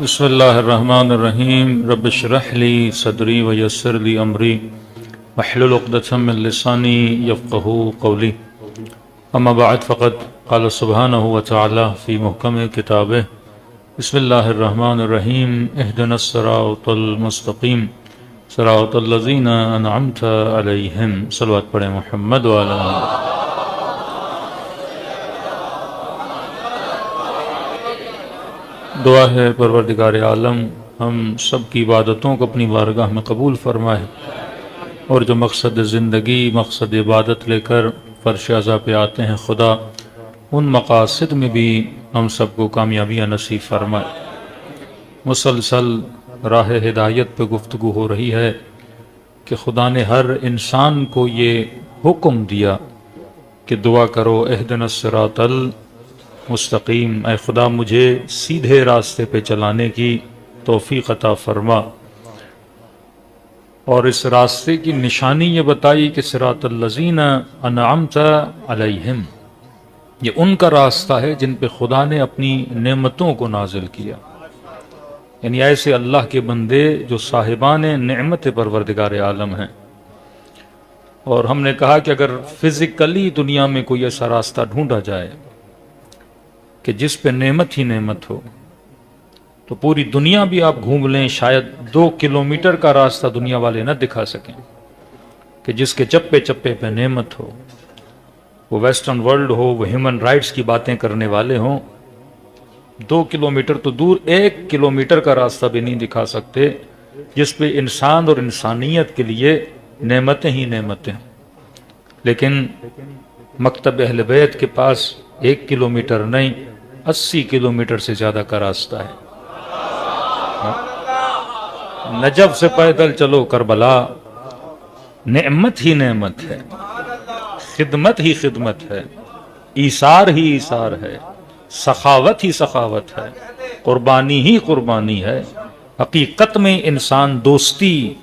بسم اللہ الرحمن الرحیم رب اشرح لی صدری ویسر لی امری واحلل عقدۃ من لسانی یفقہوا قولی اما بعد فقد قال سبحانہ وتعالی فی محکم کتابہ بسم اللہ الرحمن الرحیم اہدنا الصراط المستقیم صراط الذین انعمت علیہم صلوات پڑھیں محمد وعلی آلہ۔ دعا ہے پروردگار عالم ہم سب کی عبادتوں کو اپنی بارگاہ میں قبول فرمائے، اور جو مقصد زندگی مقصد عبادت لے کر فرش عزا پہ آتے ہیں خدا ان مقاصد میں بھی ہم سب کو کامیابیاں نصیب فرمائے۔ مسلسل راہ ہدایت پہ گفتگو ہو رہی ہے کہ خدا نے ہر انسان کو یہ حکم دیا کہ دعا کرو اہدنا الصراط مستقیم، اے خدا مجھے سیدھے راستے پہ چلانے کی توفیق عطا فرما، اور اس راستے کی نشانی یہ بتائی کہ صراط الذین انعمت علیہم، یہ ان کا راستہ ہے جن پہ خدا نے اپنی نعمتوں کو نازل کیا، یعنی ایسے اللہ کے بندے جو صاحبان نعمت پروردگار عالم ہیں۔ اور ہم نے کہا کہ اگر فزیکلی دنیا میں کوئی ایسا راستہ ڈھونڈا جائے کہ جس پہ نعمت ہی نعمت ہو، تو پوری دنیا بھی آپ گھوم لیں شاید 2 کلومیٹر کا راستہ دنیا والے نہ دکھا سکیں کہ جس کے چپے چپے پہ نعمت ہو، وہ ویسٹرن ورلڈ ہو، وہ ہیومن رائٹس کی باتیں کرنے والے ہوں۔ 2 کلومیٹر تو دور 1 کلومیٹر کا راستہ بھی نہیں دکھا سکتے جس پہ انسان اور انسانیت کے لیے نعمتیں ہی نعمتیں۔ لیکن مکتب اہل بیت کے پاس 1 کلومیٹر نہیں 80 کلومیٹر سے زیادہ کا راستہ ہے۔ نجف سے پیدل چلو کربلا، نعمت ہی نعمت ہے، خدمت ہی خدمت ہے، ایثار ہی ایثار ہے، سخاوت ہی سخاوت ہے، قربانی ہی قربانی ہے۔ حقیقت میں انسان دوستی،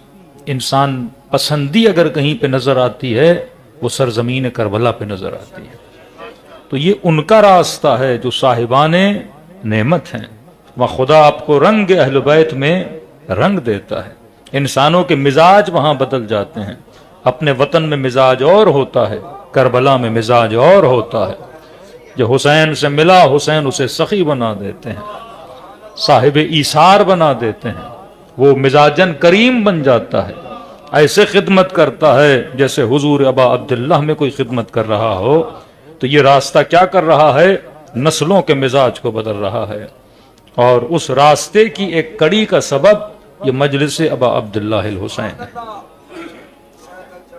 انسان پسندی اگر کہیں پہ نظر آتی ہے وہ سرزمین کربلا پہ نظر آتی ہے۔ تو یہ ان کا راستہ ہے جو صاحبان نعمت ہیں، وہ خدا آپ کو رنگ اہل بیت میں رنگ دیتا ہے۔ انسانوں کے مزاج وہاں بدل جاتے ہیں، اپنے وطن میں مزاج اور ہوتا ہے، کربلا میں مزاج اور ہوتا ہے۔ جو حسین سے ملا حسین اسے سخی بنا دیتے ہیں، صاحب ایثار بنا دیتے ہیں، وہ مزاجن کریم بن جاتا ہے، ایسے خدمت کرتا ہے جیسے حضور ابا عبداللہ میں کوئی خدمت کر رہا ہو۔ تو یہ راستہ کیا کر رہا ہے؟ نسلوں کے مزاج کو بدل رہا ہے، اور اس راستے کی ایک کڑی کا سبب یہ مجلس ابا عبداللہ الحسین ہے۔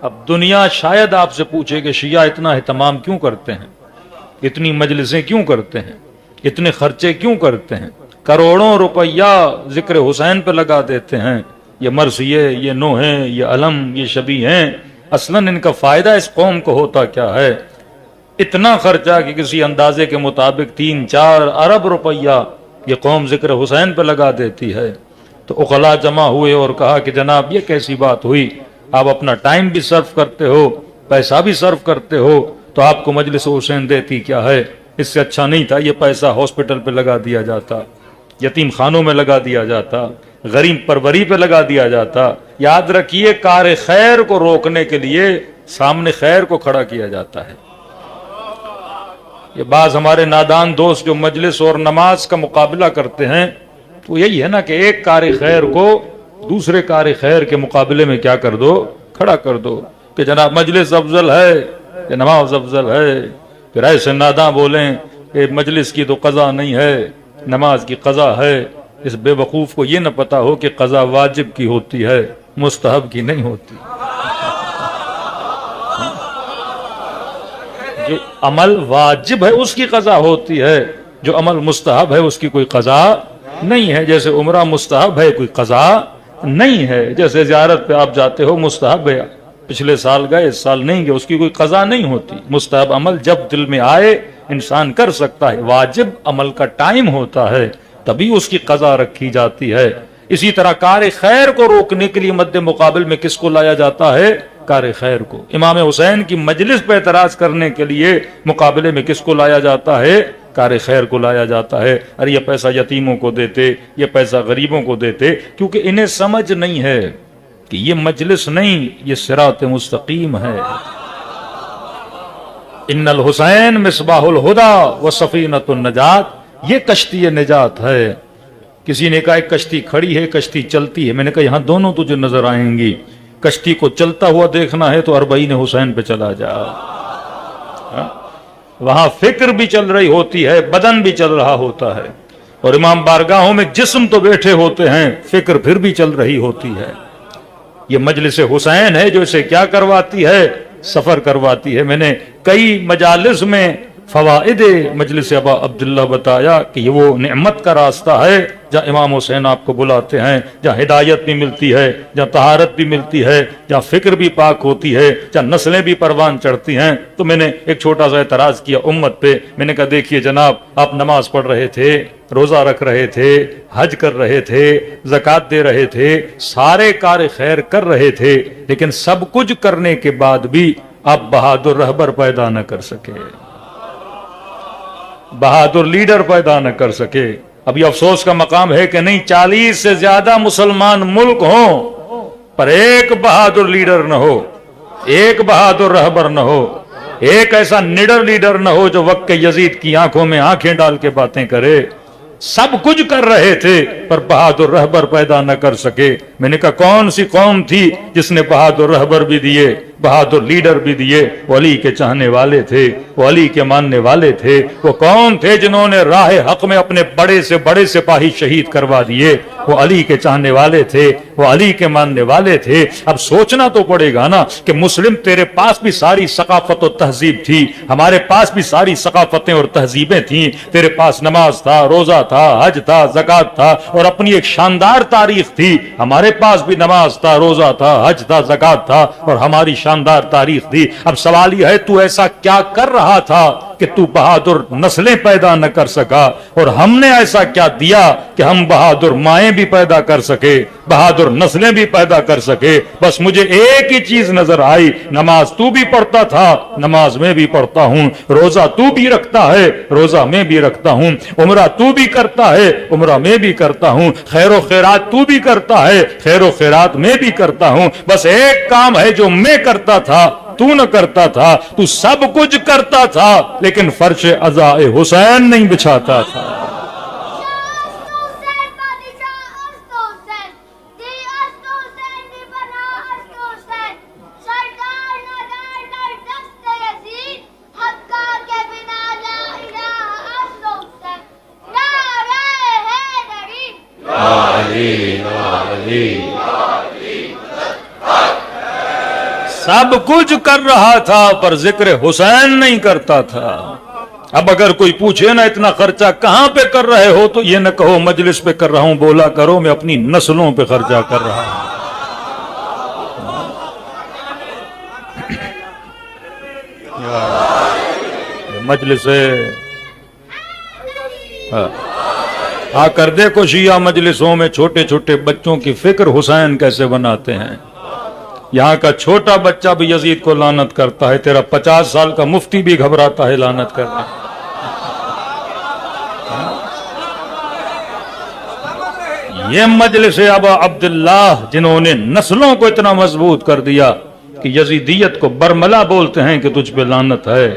اب دنیا شاید آپ سے پوچھے کہ شیعہ اتنا اہتمام کیوں کرتے ہیں، اتنی مجلسیں کیوں کرتے ہیں، اتنے خرچے کیوں کرتے ہیں، کروڑوں روپیہ ذکر حسین پہ لگا دیتے ہیں، یہ مرثیے، یہ نوحیں، یہ علم، یہ شبیہ ہیں، اصلاً ان کا فائدہ اس قوم کو ہوتا کیا ہے؟ اتنا خرچہ کہ کسی اندازے کے مطابق 3-4 ارب روپیہ یہ قوم ذکر حسین پہ لگا دیتی ہے۔ تو عقلاء جمع ہوئے اور کہا کہ جناب یہ کیسی بات ہوئی، آپ اپنا ٹائم بھی صرف کرتے ہو، پیسہ بھی صرف کرتے ہو، تو آپ کو مجلس حسین دیتی کیا ہے؟ اس سے اچھا نہیں تھا یہ پیسہ ہاسپٹل پہ لگا دیا جاتا، یتیم خانوں میں لگا دیا جاتا، غریب پروری پہ لگا دیا جاتا۔ یاد رکھیے کار خیر کو روکنے کے لیے سامنے خیر کو کھڑا کیا جاتا ہے۔ یہ بعض ہمارے نادان دوست جو مجلس اور نماز کا مقابلہ کرتے ہیں، تو یہی ہے نا کہ ایک کار خیر کو دوسرے کار خیر کے مقابلے میں کیا کر دو؟ کھڑا کر دو کہ جناب مجلس افضل ہے کہ نماز افضل ہے۔ پھر ایسے ناداں بولیں کہ مجلس کی تو قضا نہیں ہے، نماز کی قضا ہے۔ اس بے وقوف کو یہ نہ پتا ہو کہ قضا واجب کی ہوتی ہے، مستحب کی نہیں ہوتی۔ جو عمل واجب ہے اس کی قضا ہوتی ہے، جو عمل مستحب ہے اس کی کوئی قضا نہیں ہے۔ جیسے عمرہ مستحب ہے کوئی قضا نہیں ہے، جیسے زیارت پہ آپ جاتے ہو مستحب ہے، پچھلے سال گئے اس سال نہیں گئے، اس کی کوئی قضا نہیں ہوتی۔ مستحب عمل جب دل میں آئے انسان کر سکتا ہے، واجب عمل کا ٹائم ہوتا ہے تبھی اس کی قضا رکھی جاتی ہے۔ اسی طرح کار خیر کو روکنے کے لیے مد مقابل میں کس کو لایا جاتا ہے؟ کار خیر کو۔ امام حسین کی مجلس پہ اعتراض کرنے کے لیے مقابلے میں کس کو لایا جاتا ہے؟ کار خیر کو لایا جاتا ہے، ارے یہ پیسہ یتیموں کو دیتے، یہ پیسہ غریبوں کو دیتے، کیونکہ انہیں سمجھ نہیں ہے کہ یہ مجلس نہیں، یہ صراط مستقیم ہے۔ ان الحسین مصباح الہدی و سفینۃ النجات، یہ کشتی نجات ہے۔ کسی نے کہا ایک کشتی کھڑی ہے، کشتی چلتی ہے، میں نے کہا یہاں دونوں تجھے نظر آئیں گی، کشتی کو چلتا ہوا دیکھنا ہے تو 40 حسین پہ چلا جا، وہاں فکر بھی چل رہی ہوتی ہے، بدن بھی چل رہا ہوتا ہے، اور امام بارگاہوں میں جسم تو بیٹھے ہوتے ہیں، فکر پھر بھی چل رہی ہوتی ہے۔ یہ مجلس حسین ہے جو اسے کیا کرواتی ہے؟ سفر کرواتی ہے۔ میں نے کئی مجالس میں فوائد مجلس ابا عبداللہ بتایا کہ یہ وہ نعمت کا راستہ ہے جہاں امام حسین آپ کو بلاتے ہیں، جہاں ہدایت بھی ملتی ہے، جہاں طہارت بھی ملتی ہے، جہاں فکر بھی پاک ہوتی ہے، جہاں نسلیں بھی پروان چڑھتی ہیں۔ تو میں نے ایک چھوٹا سا اعتراض کیا امت پہ، میں نے کہا دیکھیے جناب، آپ نماز پڑھ رہے تھے، روزہ رکھ رہے تھے، حج کر رہے تھے، زکوٰۃ دے رہے تھے، سارے کار خیر کر رہے تھے، لیکن سب کچھ کرنے کے بعد بھی آپ بہادر رہبر پیدا نہ کر سکے، بہادر لیڈر پیدا نہ کر سکے۔ اب یہ افسوس کا مقام ہے کہ نہیں 40 سے زیادہ مسلمان ملک ہوں پر ایک بہادر لیڈر نہ ہو، ایک بہادر رہبر نہ ہو، ایک ایسا نڈر لیڈر نہ ہو جو وقت کے یزید کی آنکھوں میں آنکھیں ڈال کے باتیں کرے۔ سب کچھ کر رہے تھے پر بہادر رہبر پیدا نہ کر سکے۔ میں نے کہا کون سی قوم تھی جس نے بہادر رہبر بھی دیے، بہادر لیڈر بھی دیے؟ وہ علی کے چاہنے والے تھے، وہ علی کے ماننے والے تھے۔ وہ کون تھے جنہوں نے راہ حق میں اپنے بڑے سے بڑے سپاہی شہید کروا دیے؟ وہ علی کے چاہنے والے تھے، وہ علی کے ماننے والے تھے۔ اب سوچنا تو پڑے گا نا کہ مسلم تیرے پاس بھی ساری ثقافت و تہذیب تھی، ہمارے پاس بھی ساری ثقافتیں اور تہذیبیں تھیں، تیرے پاس نماز تھا، روزہ تھا، حج تھا، زکوٰۃ تھا، اور اپنی ایک شاندار تاریخ تھی۔ ہمارے پاس بھی نماز تھا، روزہ تھا، حج تھا، زکوٰۃ تھا، اور ہماری شاندار تاریخ تھی۔ اب سوال یہ ہے تو ایسا کیا کر رہا تھا کہ تو بہادر نسلیں پیدا نہ کر سکا، اور ہم نے ایسا کیا دیا کہ ہم بہادر مائیں بھی پیدا کر سکے، بہادر نسلیں بھی پیدا کر سکے؟ بس مجھے ایک ہی چیز نظر آئی، نماز تو بھی پڑھتا تھا، نماز میں بھی پڑھتا ہوں، روزہ تو بھی رکھتا ہے، روزہ میں بھی رکھتا ہوں، عمرہ تو بھی کرتا ہے، عمرہ میں بھی کرتا ہوں، خیر و خیرات تو بھی کرتا ہے، خیر و خیرات میں بھی کرتا ہوں۔ بس ایک کام ہے جو میں کرتا تھا تو نہ کرتا تھا، تو سب کچھ کرتا تھا لیکن فرش عزائے حسین نہیں بچھاتا تھا۔ سب کچھ کر رہا تھا پر ذکر حسین نہیں کرتا تھا۔ اب اگر کوئی پوچھے نا اتنا خرچہ کہاں پہ کر رہے ہو تو یہ نہ کہو مجلس پہ کر رہا ہوں، بولا کرو میں اپنی نسلوں پہ خرچہ کر رہا ہوں۔ مجلس آ کر دیکھو شیعہ مجلسوں میں چھوٹے چھوٹے بچوں کی فکر حسین کیسے بناتے ہیں۔ یہاں کا چھوٹا بچہ بھی یزید کو لعنت کرتا ہے، تیرا 50 سال کا مفتی بھی گھبراتا ہے لعنت کرنا۔ یہ مجلس ابا عبداللہ جنہوں نے نسلوں کو اتنا مضبوط کر دیا کہ یزیدیت کو برملا بولتے ہیں کہ تجھ پہ لعنت ہے۔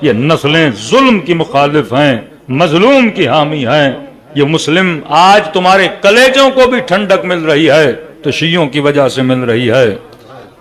یہ نسلیں ظلم کی مخالف ہیں، مظلوم کی حامی ہیں۔ یہ مسلم آج تمہارے کلیجوں کو بھی ٹھنڈک مل رہی ہے تو شیعوں کی وجہ سے مل رہی ہے۔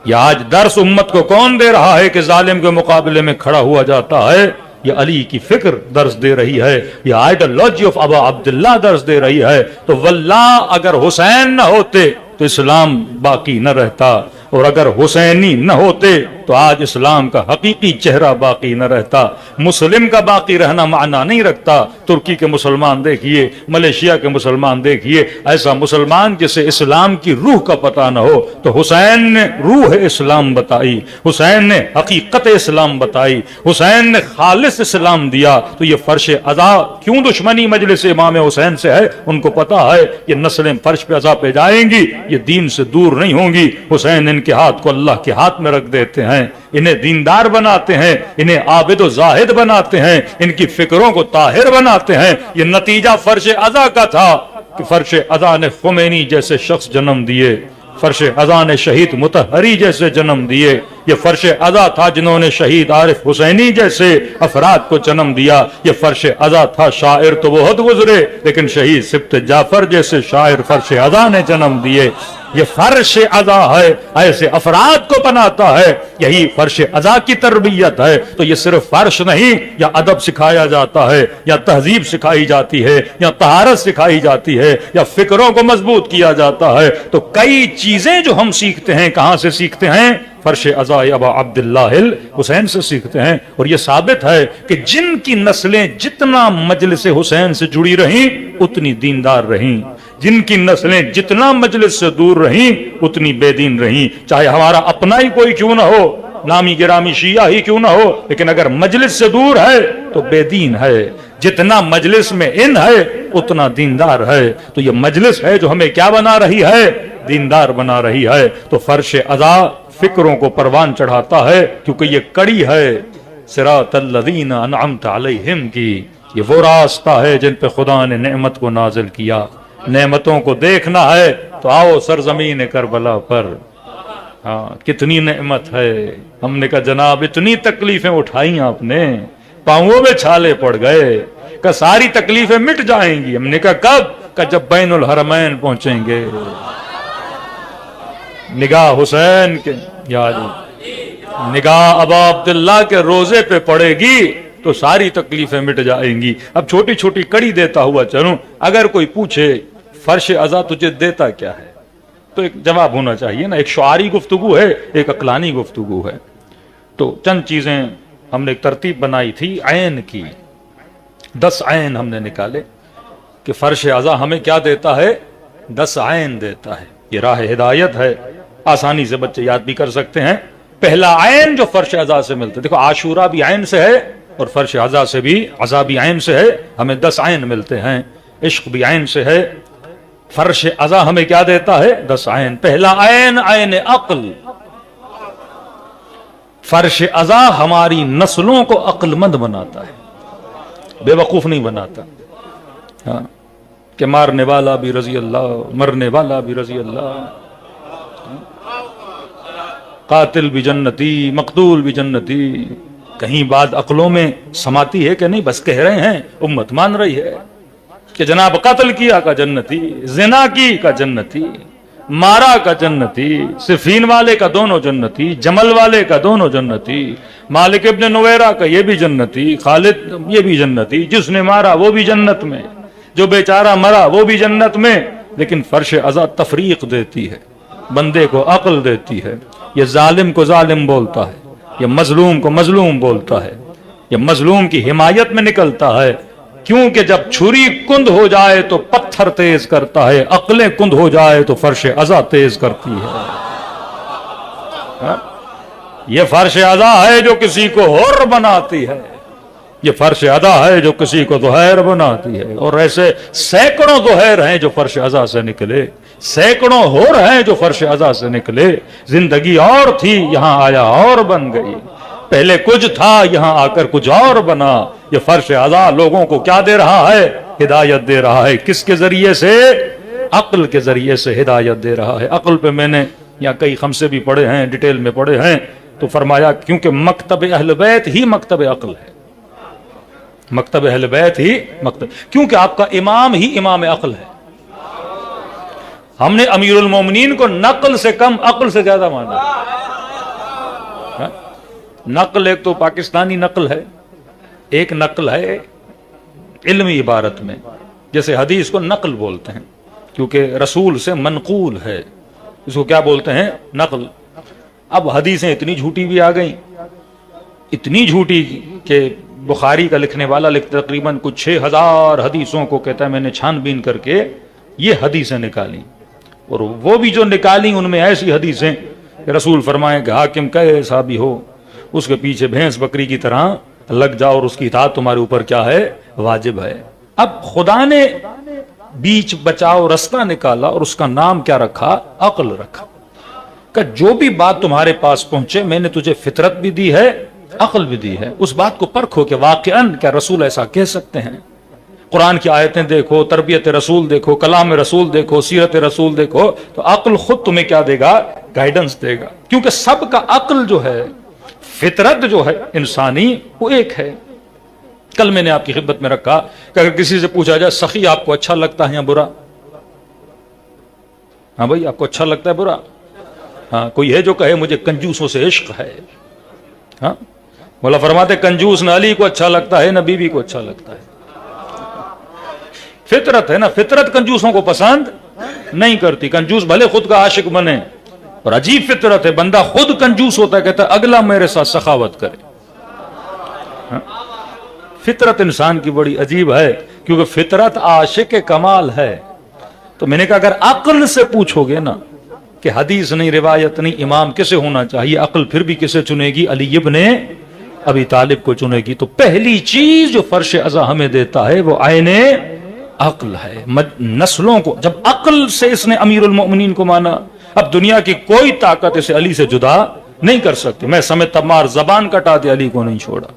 یہ آج درس امت کو کون دے رہا ہے کہ ظالم کے مقابلے میں کھڑا ہوا جاتا ہے؟ یہ علی کی فکر درس دے رہی ہے، یہ آئیڈیالوجی آف ابا عبداللہ درس دے رہی ہے۔ تو واللہ اگر حسین نہ ہوتے تو اسلام باقی نہ رہتا، اور اگر حسینی نہ ہوتے تو آج اسلام کا حقیقی چہرہ باقی نہ رہتا۔ مسلم کا باقی رہنا معنی نہیں رکھتا۔ ترکی کے مسلمان دیکھیے، ملیشیا کے مسلمان دیکھیے، ایسا مسلمان جسے اسلام کی روح کا پتہ نہ ہو، تو حسین نے روح اسلام بتائی، حسین نے حقیقت اسلام بتائی، حسین نے خالص اسلام دیا۔ تو یہ فرش عزا کیوں دشمنی مجلس امام حسین سے ہے؟ ان کو پتا ہے یہ نسلیں فرش پہ عزا پہ جائیں گی، یہ دین سے دور نہیں ہوں گی۔ حسین ان کے ہاتھ کو اللہ کے ہاتھ میں رکھ دیتے ہیں۔ ہیں، انہیں دیندار بناتے ہیں، انہیں عابد و زاہد بناتے ہیں، ان کی فکروں کو طاہر بناتے ہیں۔ یہ نتیجہ فرش ازا کا تھا کہ فرش ازا نے خمینی جیسے شخص جنم دیے، فرش ازا نے شہید مطہری جیسے جنم دیے، یہ فرش ازا تھا جنہوں نے شہید عارف حسینی جیسے افراد کو جنم دیا، یہ فرش ازا تھا شاعر تو بہت گزرے لیکن شہید سبط جعفر جیسے شاعر فرش ازا نے جنم دیے۔ یہ فرش ازا ہے، ایسے افراد کو بناتا ہے، یہی فرش ازا کی تربیت ہے۔ تو یہ صرف فرش نہیں، یا ادب سکھایا جاتا ہے، یا تہذیب سکھائی جاتی ہے، یا طہارت سکھائی جاتی ہے، یا فکروں کو مضبوط کیا جاتا ہے۔ تو کئی چیزیں جو ہم سیکھتے ہیں کہاں سے سیکھتے ہیں؟ فرش ازا ابا عبداللہ حسین سے سیکھتے ہیں۔ اور یہ ثابت ہے کہ جن کی نسلیں جتنا مجلس حسین سے جڑی رہیں اتنی دیندار رہیں، جن کی نسلیں جتنا مجلس سے دور رہیں اتنی بے دین رہیں، چاہے ہمارا اپنا ہی کوئی کیوں نہ ہو، نامی گرامی شیعہ ہی کیوں نہ ہو، لیکن اگر مجلس سے دور ہے تو بے دین ہے۔ جتنا مجلس میں ان ہے اتنا دیندار ہے۔ تو یہ مجلس ہے جو ہمیں کیا بنا رہی ہے؟ دیندار بنا رہی ہے۔ تو فرش ازا فکروں کو پروان چڑھاتا ہے، کیونکہ یہ کڑی ہے صراط الذین انعمت علیہم کی، یہ وہ راستہ ہے جن پہ خدا نے نعمت کو نازل کیا۔ نعمتوں کو دیکھنا ہے تو آؤ سرزمین کربلا پر، ہاں کتنی نعمت ہے۔ ہم نے کہا جناب اتنی تکلیفیں اٹھائیں آپ نے، پاؤں میں چھالے پڑ گئے، کہ ساری تکلیفیں مٹ جائیں گی۔ ہم نے کہا کب؟ کہ جب بین الحرمین پہنچیں گے، نگاہ حسین کے نگاہ ابا عبداللہ کے روزے پہ پڑے گی تو ساری تکلیفیں مٹ جائیں گی۔ اب چھوٹی چھوٹی کڑی دیتا ہوا چلوں، اگر کوئی پوچھے فرش ازا تجھے دیتا کیا ہے تو ایک جواب ہونا چاہیے نا، ایک شعاری گفتگو ہے، ایک عقلانی گفتگو ہے۔ تو چند چیزیں ہم نے ایک ترتیب بنائی تھی عین کی، 10 عین ہم نے نکالے کہ فرش ازا ہمیں کیا دیتا ہے؟ 10 عین دیتا ہے۔ یہ راہ ہدایت ہے، آسانی سے بچے یاد بھی کر سکتے ہیں۔ پہلا عین جو فرش ازا سے ملتا ہے، دیکھو عاشورہ بھی عین سے ہے اور فرش ازا سے بھی، ازا بھی عین سے ہے، ہمیں 10 عین ملتے ہیں۔ عشق بھی عین سے ہے، فرش ازا ہمیں کیا دیتا ہے؟ 10 عین۔ پہلا عین عین عقل، فرش ازا ہماری نسلوں کو عقل مند بناتا ہے، بے وقوف نہیں بناتا۔ ہاں کہ مارنے والا بھی رضی اللہ، مرنے والا بھی رضی اللہ، قاتل بھی جنتی مقتول بھی جنتی۔ کہیں بعد عقلوں میں سماتی ہے کہ نہیں؟ بس کہہ رہے ہیں، امت مان رہی ہے کہ جناب قتل کیا کا جنتی، زنا کی کا جنتی، مارا کا جنتی، صفین والے کا دونوں جنتی، جمل والے کا دونوں جنتی، مالک ابن نویرہ کا یہ بھی جنتی، خالد یہ بھی جنتی، جس نے مارا وہ بھی جنت میں، جو بیچارہ مرا وہ بھی جنت میں۔ لیکن فرش ازا تفریق دیتی ہے، بندے کو عقل دیتی ہے۔ یہ ظالم کو ظالم بولتا ہے، یہ مظلوم کو مظلوم بولتا ہے، یہ مظلوم کی حمایت میں نکلتا ہے، کیونکہ جب چھری کند ہو جائے تو پتھر تیز کرتا ہے، عقلیں کند ہو جائے تو فرش ازا تیز کرتی ہے۔ یہ فرش ازا ہے جو کسی کو حر بناتی ہے، یہ فرش ازا ہے جو کسی کو ظہیر بناتی ہے۔ اور ایسے سینکڑوں ظہیر ہیں جو فرش ازا سے نکلے، سینکڑوں حر ہیں جو فرش ازا سے نکلے۔ زندگی اور تھی یہاں آیا اور بن گئی، پہلے کچھ تھا یہاں آ کر کچھ اور بنا۔ یہ فرش ازا لوگوں کو کیا دے رہا ہے؟ ہدایت دے رہا ہے۔ کس کے ذریعے سے؟ عقل کے ذریعے سے ہدایت دے رہا ہے۔ عقل پہ میں نے یہاں کئی خمسے بھی پڑھے ہیں، ڈیٹیل میں پڑھے ہیں، تو فرمایا کیونکہ مکتب اہل بیت ہی مکتب عقل ہے، مکتب اہل بیت ہی مکتب، کیونکہ آپ کا امام ہی امام عقل ہے۔ ہم نے امیر المومنین کو نقل سے کم عقل سے زیادہ مانا۔ نقل ایک تو پاکستانی نقل ہے، ایک نقل ہے علمی عبارت میں، جیسے حدیث کو نقل بولتے ہیں کیونکہ رسول سے منقول ہے، اس کو کیا بولتے ہیں؟ نقل۔ اب حدیثیں اتنی جھوٹی بھی آ گئیں، اتنی جھوٹی کہ بخاری کا لکھنے والا تقریباً کچھ 6000 حدیثوں کو کہتا ہے میں نے چھان بین کر کے یہ حدیثیں نکالی، اور وہ بھی جو نکالی ان میں ایسی حدیثیں کہ رسول فرمائیں کہ حاکم کیسا بھی ہو اس کے پیچھے بھینس بکری کی طرح لگ جاؤ اور اس کی اطاعت تمہارے اوپر کیا ہے؟ واجب ہے۔ اب خدا نے بیچ بچاؤ رستہ نکالا اور اس کا نام کیا رکھا؟ عقل رکھا۔ کہ جو بھی بات تمہارے پاس پہنچے میں نے تجھے فطرت بھی دی ہے، عقل بھی دی ہے، اس بات کو پرکھو کہ واقعاً کیا رسول ایسا کہہ سکتے ہیں؟ قرآن کی آیتیں دیکھو، تربیت رسول دیکھو، کلام رسول دیکھو، سیرت رسول دیکھو، تو عقل خود تمہیں کیا دے گا؟ گائیڈنس دے گا، کیونکہ سب کا عقل جو ہے، فطرت جو ہے انسانی، وہ ایک ہے۔ کل میں نے آپ کی خدمت میں رکھا کہ اگر کسی سے پوچھا جائے سخی آپ کو اچھا لگتا ہے یا برا؟ ہاں بھائی، آپ کو اچھا لگتا ہے برا؟ ہاں، کوئی ہے جو کہے مجھے کنجوسوں سے عشق ہے؟ ہاں، مولا فرماتے کنجوس نہ علی کو اچھا لگتا ہے نہ بیوی کو اچھا لگتا ہے۔ فطرت ہے نا، فطرت کنجوسوں کو پسند نہیں کرتی، کنجوس بھلے خود کا عاشق بنے، اور عجیب فطرت ہے، بندہ خود کنجوس ہوتا ہے، کہتا ہے اگلا میرے ساتھ سخاوت کرے۔ ہاں؟ فطرت انسان کی بڑی عجیب ہے، کیونکہ فطرت عاشق کمال ہے۔ تو میں نے کہا اگر عقل سے پوچھو گے نا کہ حدیث نہیں، روایت نہیں، امام کسے ہونا چاہیے، عقل پھر بھی کسے چنے گی؟ علی ابن ابی طالب کو چنے گی۔ تو پہلی چیز جو فرش ازا ہمیں دیتا ہے وہ عین عقل ہے۔ نسلوں کو جب عقل سے اس نے امیر المؤمنین کو مانا، اب دنیا کی کوئی طاقت اسے علی سے جدا نہیں کر سکتی۔ میں سمیت تمار زبان کٹا دے، علی کو نہیں چھوڑا۔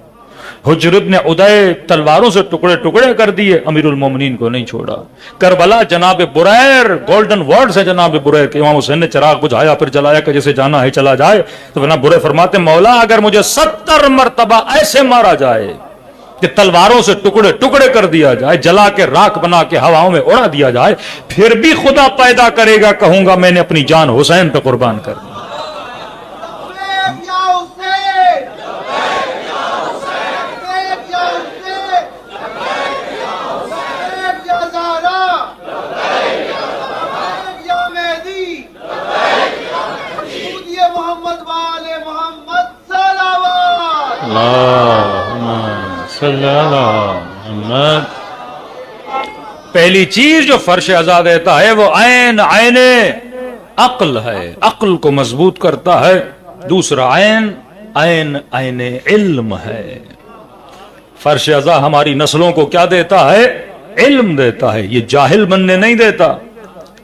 حجر ابن عدی تلواروں سے ٹکڑے ٹکڑے کر دیے، امیر المومنین کو نہیں چھوڑا۔ کربلا جناب بریر، گولڈن ورڈز ہے جناب بریر کے، امام حسین نے چراغ بجھایا پھر جلایا کہ جسے جانا ہے چلا جائے۔ تو جناب بریر فرماتے مولا اگر مجھے 70 مرتبہ ایسے مارا جائے کہ تلواروں سے ٹکڑے ٹکڑے کر دیا جائے، جلا کے راکھ بنا کے ہواؤں میں اڑا دیا جائے، پھر بھی خدا پیدا کرے گا، کہوں گا میں نے اپنی جان حسین پہ قربان کر دی۔ پہلی چیز جو فرش ازا دیتا ہے وہ عین عقل ہے، عقل کو مضبوط کرتا ہے۔ دوسرا عین علم ہے۔ فرش ازا ہماری نسلوں کو کیا دیتا ہے؟ علم دیتا ہے، یہ جاہل بننے نہیں دیتا۔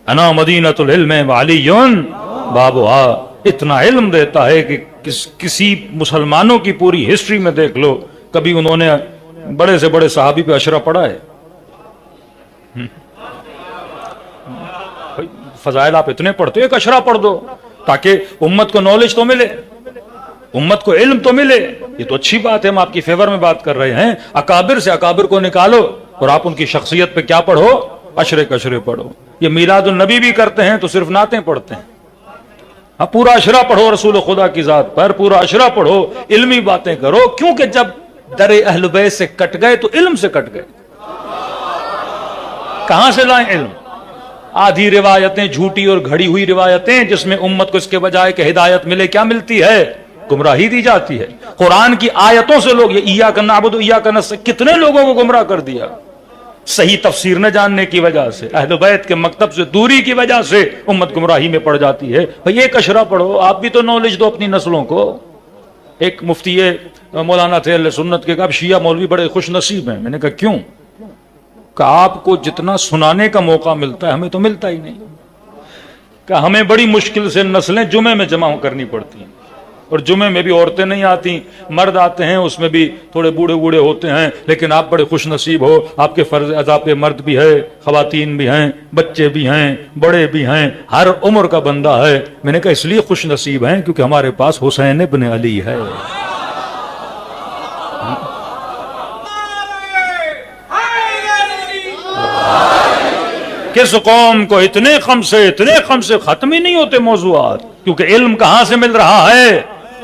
انا مدینۃ العلم وعلی بابھا، اتنا علم دیتا ہے کہ کسی مسلمانوں کی پوری ہسٹری میں دیکھ لو، کبھی انہوں نے بڑے سے بڑے صحابی پہ اشرا پڑھا ہے؟ فضائل آپ اتنے پڑھتے ہو، ایک اشرا پڑھ دو تاکہ امت کو نالج تو ملے، امت کو علم تو ملے۔ یہ تو اچھی بات ہے، ہم آپ کی فیور میں بات کر رہے ہیں۔ اکابر سے اکابر کو نکالو اور آپ ان کی شخصیت پہ کیا پڑھو؟ اشرے کشرے پڑھو۔ یہ میلاد النبی بھی کرتے ہیں تو صرف نعتیں پڑھتے ہیں۔ ہاں، پورا اشرا پڑھو رسول خدا کی ذات پر، پورا اشرا پڑھو، علمی باتیں کرو، کیونکہ جب در اہل بیت سے کٹ گئے تو علم سے کٹ گئے۔ کہاں سے لائیں علم؟ آدھی روایتیں جھوٹی اور گھڑی ہوئی روایتیں جس میں امت کو اس کے بجائے کہ ہدایت ملے کیا ملتی ہے؟ گمراہی دی جاتی ہے۔ قرآن کی آیتوں سے لوگ یہ ایاک نعبد و ایاک نستعین کتنے لوگوں کو گمراہ کر دیا، صحیح تفسیر نہ جاننے کی وجہ سے، اہل بیت کے مکتب سے دوری کی وجہ سے امت گمراہی میں پڑ جاتی ہے۔ بھئی ایک اشرا پڑھو، آپ بھی تو نالج دو اپنی نسلوں کو۔ ایک مفتی مولانا تھے اہل سنت کے، کہ اب شیعہ مولوی بڑے خوش نصیب ہیں۔ میں نے کہا کیوں؟ کہ آپ کو جتنا سنانے کا موقع ملتا ہے ہمیں تو ملتا ہی نہیں، کہ ہمیں بڑی مشکل سے نسلیں جمعے میں جمع کرنی پڑتی ہیں، اور جمعے میں بھی عورتیں نہیں آتی، مرد آتے ہیں، اس میں بھی تھوڑے بوڑھے بوڑھے ہوتے ہیں، لیکن آپ بڑے خوش نصیب ہو، آپ کے فرض ادا پہ مرد بھی ہے، خواتین بھی ہیں، بچے بھی ہیں، بڑے بھی ہیں، ہر عمر کا بندہ ہے۔ میں نے کہا اس لیے خوش نصیب ہیں کیونکہ ہمارے پاس حسین ابن علی ہے۔ کس قوم کو اتنے خم سے ختم ہی نہیں ہوتے موضوعات، کیونکہ علم کہاں سے مل رہا ہے؟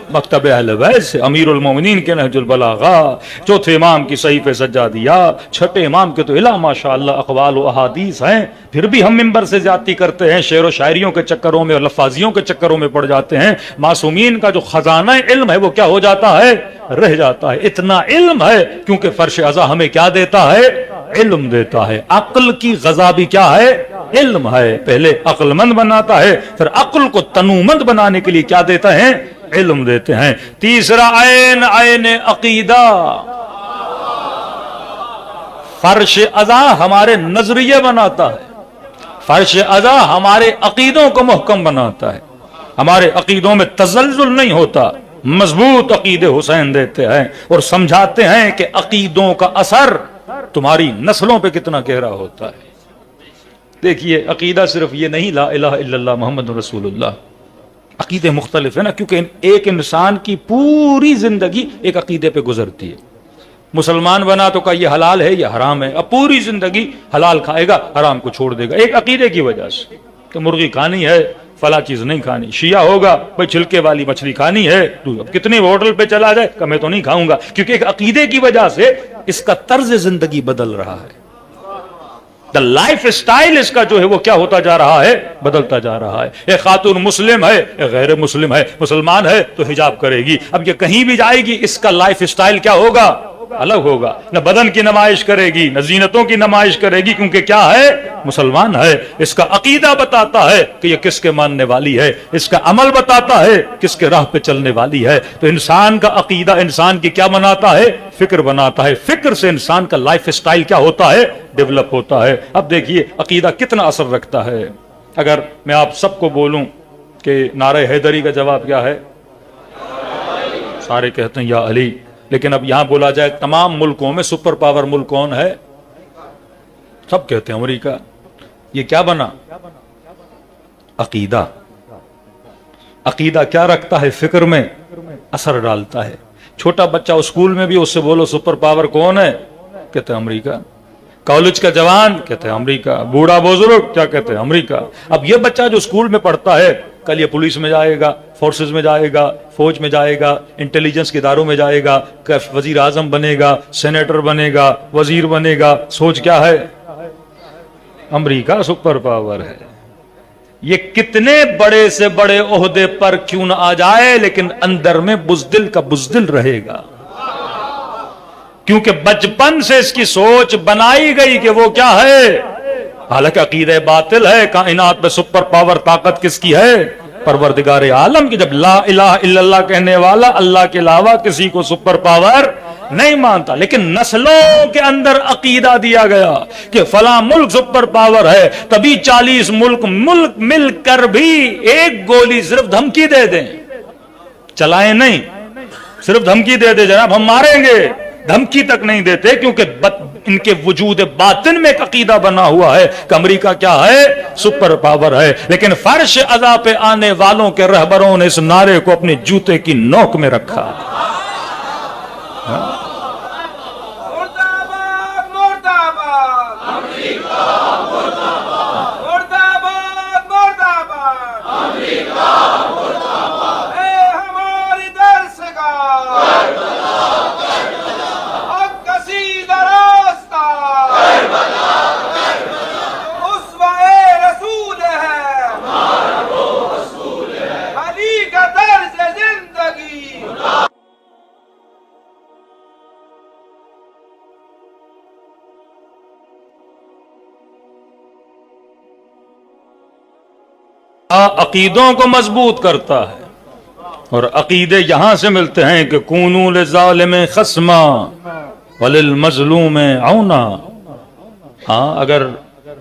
مکتب اہل بیت سے، امیر المومنین کے نہج البلاغہ، چوتھے امام کی صحیفہ سجادیہ، چھٹے امام کے تو الہ ماشاءاللہ اقوال و احادیث ہیں، پھر بھی ہم منبر سے زیادتی کرتے ہیں، شعر و شاعریوں کے چکروں میں اور لفاظیوں کے چکروں میں پڑ جاتے ہیں۔ معصومین کا جو خزانہ علم ہے وہ کیا ہو جاتا ہے؟ رہ جاتا ہے۔ اتنا علم ہے کیونکہ فرش ازا ہمیں کیا دیتا ہے؟ علم دیتا ہے۔ عقل کی غذا بھی کیا ہے؟ علم ہے۔ پہلے عقل مند بناتا ہے، پھر عقل کو تنومند بنانے کے لیے کیا دیتا ہے؟ علم دیتے ہیں۔ تیسرا عین عقیدہ۔ فرش ازا ہمارے نظریے بناتا ہے، فرش ازا ہمارے عقیدوں کو محکم بناتا ہے۔ ہمارے عقیدوں میں تزلزل نہیں ہوتا، مضبوط عقیدے حسین دیتے ہیں اور سمجھاتے ہیں کہ عقیدوں کا اثر تمہاری نسلوں پہ کتنا گہرا ہوتا ہے۔ دیکھیے عقیدہ صرف یہ نہیں لا الہ الا اللہ محمد رسول اللہ، عقیدے مختلف ہیں نا، کیونکہ ایک انسان کی پوری زندگی ایک عقیدے پہ گزرتی ہے۔ مسلمان بنا تو کہ یہ حلال ہے یہ حرام ہے، اب پوری زندگی حلال کھائے گا حرام کو چھوڑ دے گا ایک عقیدے کی وجہ سے کہ مرغی کھانی ہے فلاں چیز نہیں کھانی۔ شیعہ ہوگا بھائی چھلکے والی مچھلی کھانی ہے، تو اب کتنی ہوٹل پہ چلا جائے کہ میں تو نہیں کھاؤں گا، کیونکہ ایک عقیدے کی وجہ سے اس کا طرز زندگی بدل رہا ہے، لائف سٹائل اس کا جو ہے وہ کیا ہوتا جا رہا ہے، بدلتا جا رہا ہے۔ ایک خاتون مسلم ہے، ایک غیر مسلم ہے، مسلمان ہے تو حجاب کرے گی، اب یہ کہیں بھی جائے گی اس کا لائف سٹائل کیا ہوگا، الگ ہوگا، نہ بدن کی نمائش کرے گی نہ زینتوں کی نمائش کرے گی، کیونکہ کیا ہے، مسلمان ہے۔ اس کا عقیدہ بتاتا ہے کہ یہ کس کے ماننے والی ہے، اس کا عمل بتاتا ہے کس کے راہ پہ چلنے والی ہے۔ تو انسان کا عقیدہ انسان کی کیا بناتا ہے، فکر بناتا ہے، فکر سے انسان کا لائف سٹائل کیا ہوتا ہے، ڈیولپ ہوتا ہے۔ اب دیکھیے عقیدہ کتنا اثر رکھتا ہے۔ اگر میں آپ سب کو بولوں کہ نعرہ حیدری کا جواب کیا ہے، سارے کہتے ہیں یا علی، لیکن اب یہاں بولا جائے تمام ملکوں میں سپر پاور ملک کون ہے، سب کہتے ہیں امریکہ۔ یہ کیا بنا، عقیدہ۔ عقیدہ کیا رکھتا ہے، فکر میں اثر ڈالتا ہے۔ چھوٹا بچہ اسکول میں بھی اس سے بولو سپر پاور کون ہے، کہتے ہیں امریکہ۔ کالج کا جوان کہتے ہیں امریکہ، بوڑھا بزرگ کیا کہتے ہیں امریکہ۔ اب یہ بچہ جو اسکول میں پڑھتا ہے کل یہ پولیس میں جائے گا، فورسز میں جائے گا، فوج میں جائے گا، انٹیلیجنس کے اداروں میں جائے گا، وزیر اعظم بنے گا، سینیٹر بنے گا، وزیر بنے گا، سوچ کیا ہے، امریکہ سپر پاور ہے۔ یہ کتنے بڑے سے بڑے عہدے پر کیوں نہ آ جائے لیکن اندر میں بزدل کا بزدل رہے گا، کیونکہ بچپن سے اس کی سوچ بنائی گئی کہ وہ کیا ہے، حالانکہ عقیدہ باطل ہے۔ کائنات میں سپر پاور طاقت کس کی ہے، پروردگار عالم کی۔ جب لا الہ الا اللہ کہنے والا اللہ کے علاوہ کسی کو سپر پاور نہیں مانتا، لیکن نسلوں کے اندر عقیدہ دیا گیا کہ فلاں ملک سپر پاور ہے، تبھی 40 ملک مل کر بھی ایک گولی صرف دھمکی دے دیں، چلائیں نہیں، صرف دھمکی دے دے جناب ہم ماریں گے، دھمکی تک نہیں دیتے، کیونکہ ان کے وجود باطن میں ایک عقیدہ بنا ہوا ہے کہ امریکہ کیا ہے، سپر پاور ہے۔ لیکن فرش ادا پہ آنے والوں کے رہبروں نے اس نعرے کو اپنے جوتے کی نوک میں رکھا۔ عقیدوں کو مضبوط کرتا ہے، اور عقیدے یہاں سے ملتے ہیں کہ کونوا للظالم خصما وللمظلوم عونا۔ ہاں اگر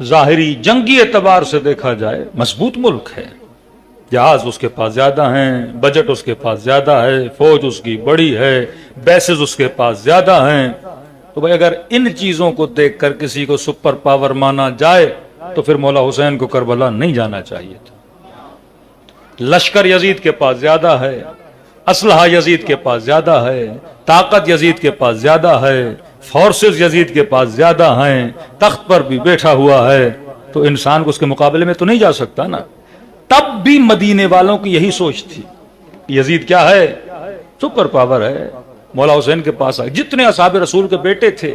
ظاہری جنگی اعتبار سے دیکھا جائے مضبوط ملک ہے، جہاز اس کے پاس زیادہ ہیں، بجٹ اس کے پاس زیادہ ہے، فوج اس کی بڑی ہے، بیسز اس کے پاس زیادہ ہیں، تو بھائی اگر ان چیزوں کو دیکھ کر کسی کو سپر پاور مانا جائے تو پھر مولا حسین کو کربلا نہیں جانا چاہیے تھا۔ لشکر یزید کے پاس زیادہ ہے، اسلحہ یزید کے پاس زیادہ ہے، طاقت یزید کے پاس زیادہ ہے، فورسز یزید کے پاس زیادہ ہیں، تخت پر بھی بیٹھا ہوا ہے، تو انسان کو اس کے مقابلے میں تو نہیں جا سکتا نا۔ تب بھی مدینے والوں کی یہی سوچ تھی، یزید کیا ہے، سپر پاور ہے، مولا حسین کے پاس آئے۔ جتنے اصحاب رسول کے بیٹے تھے،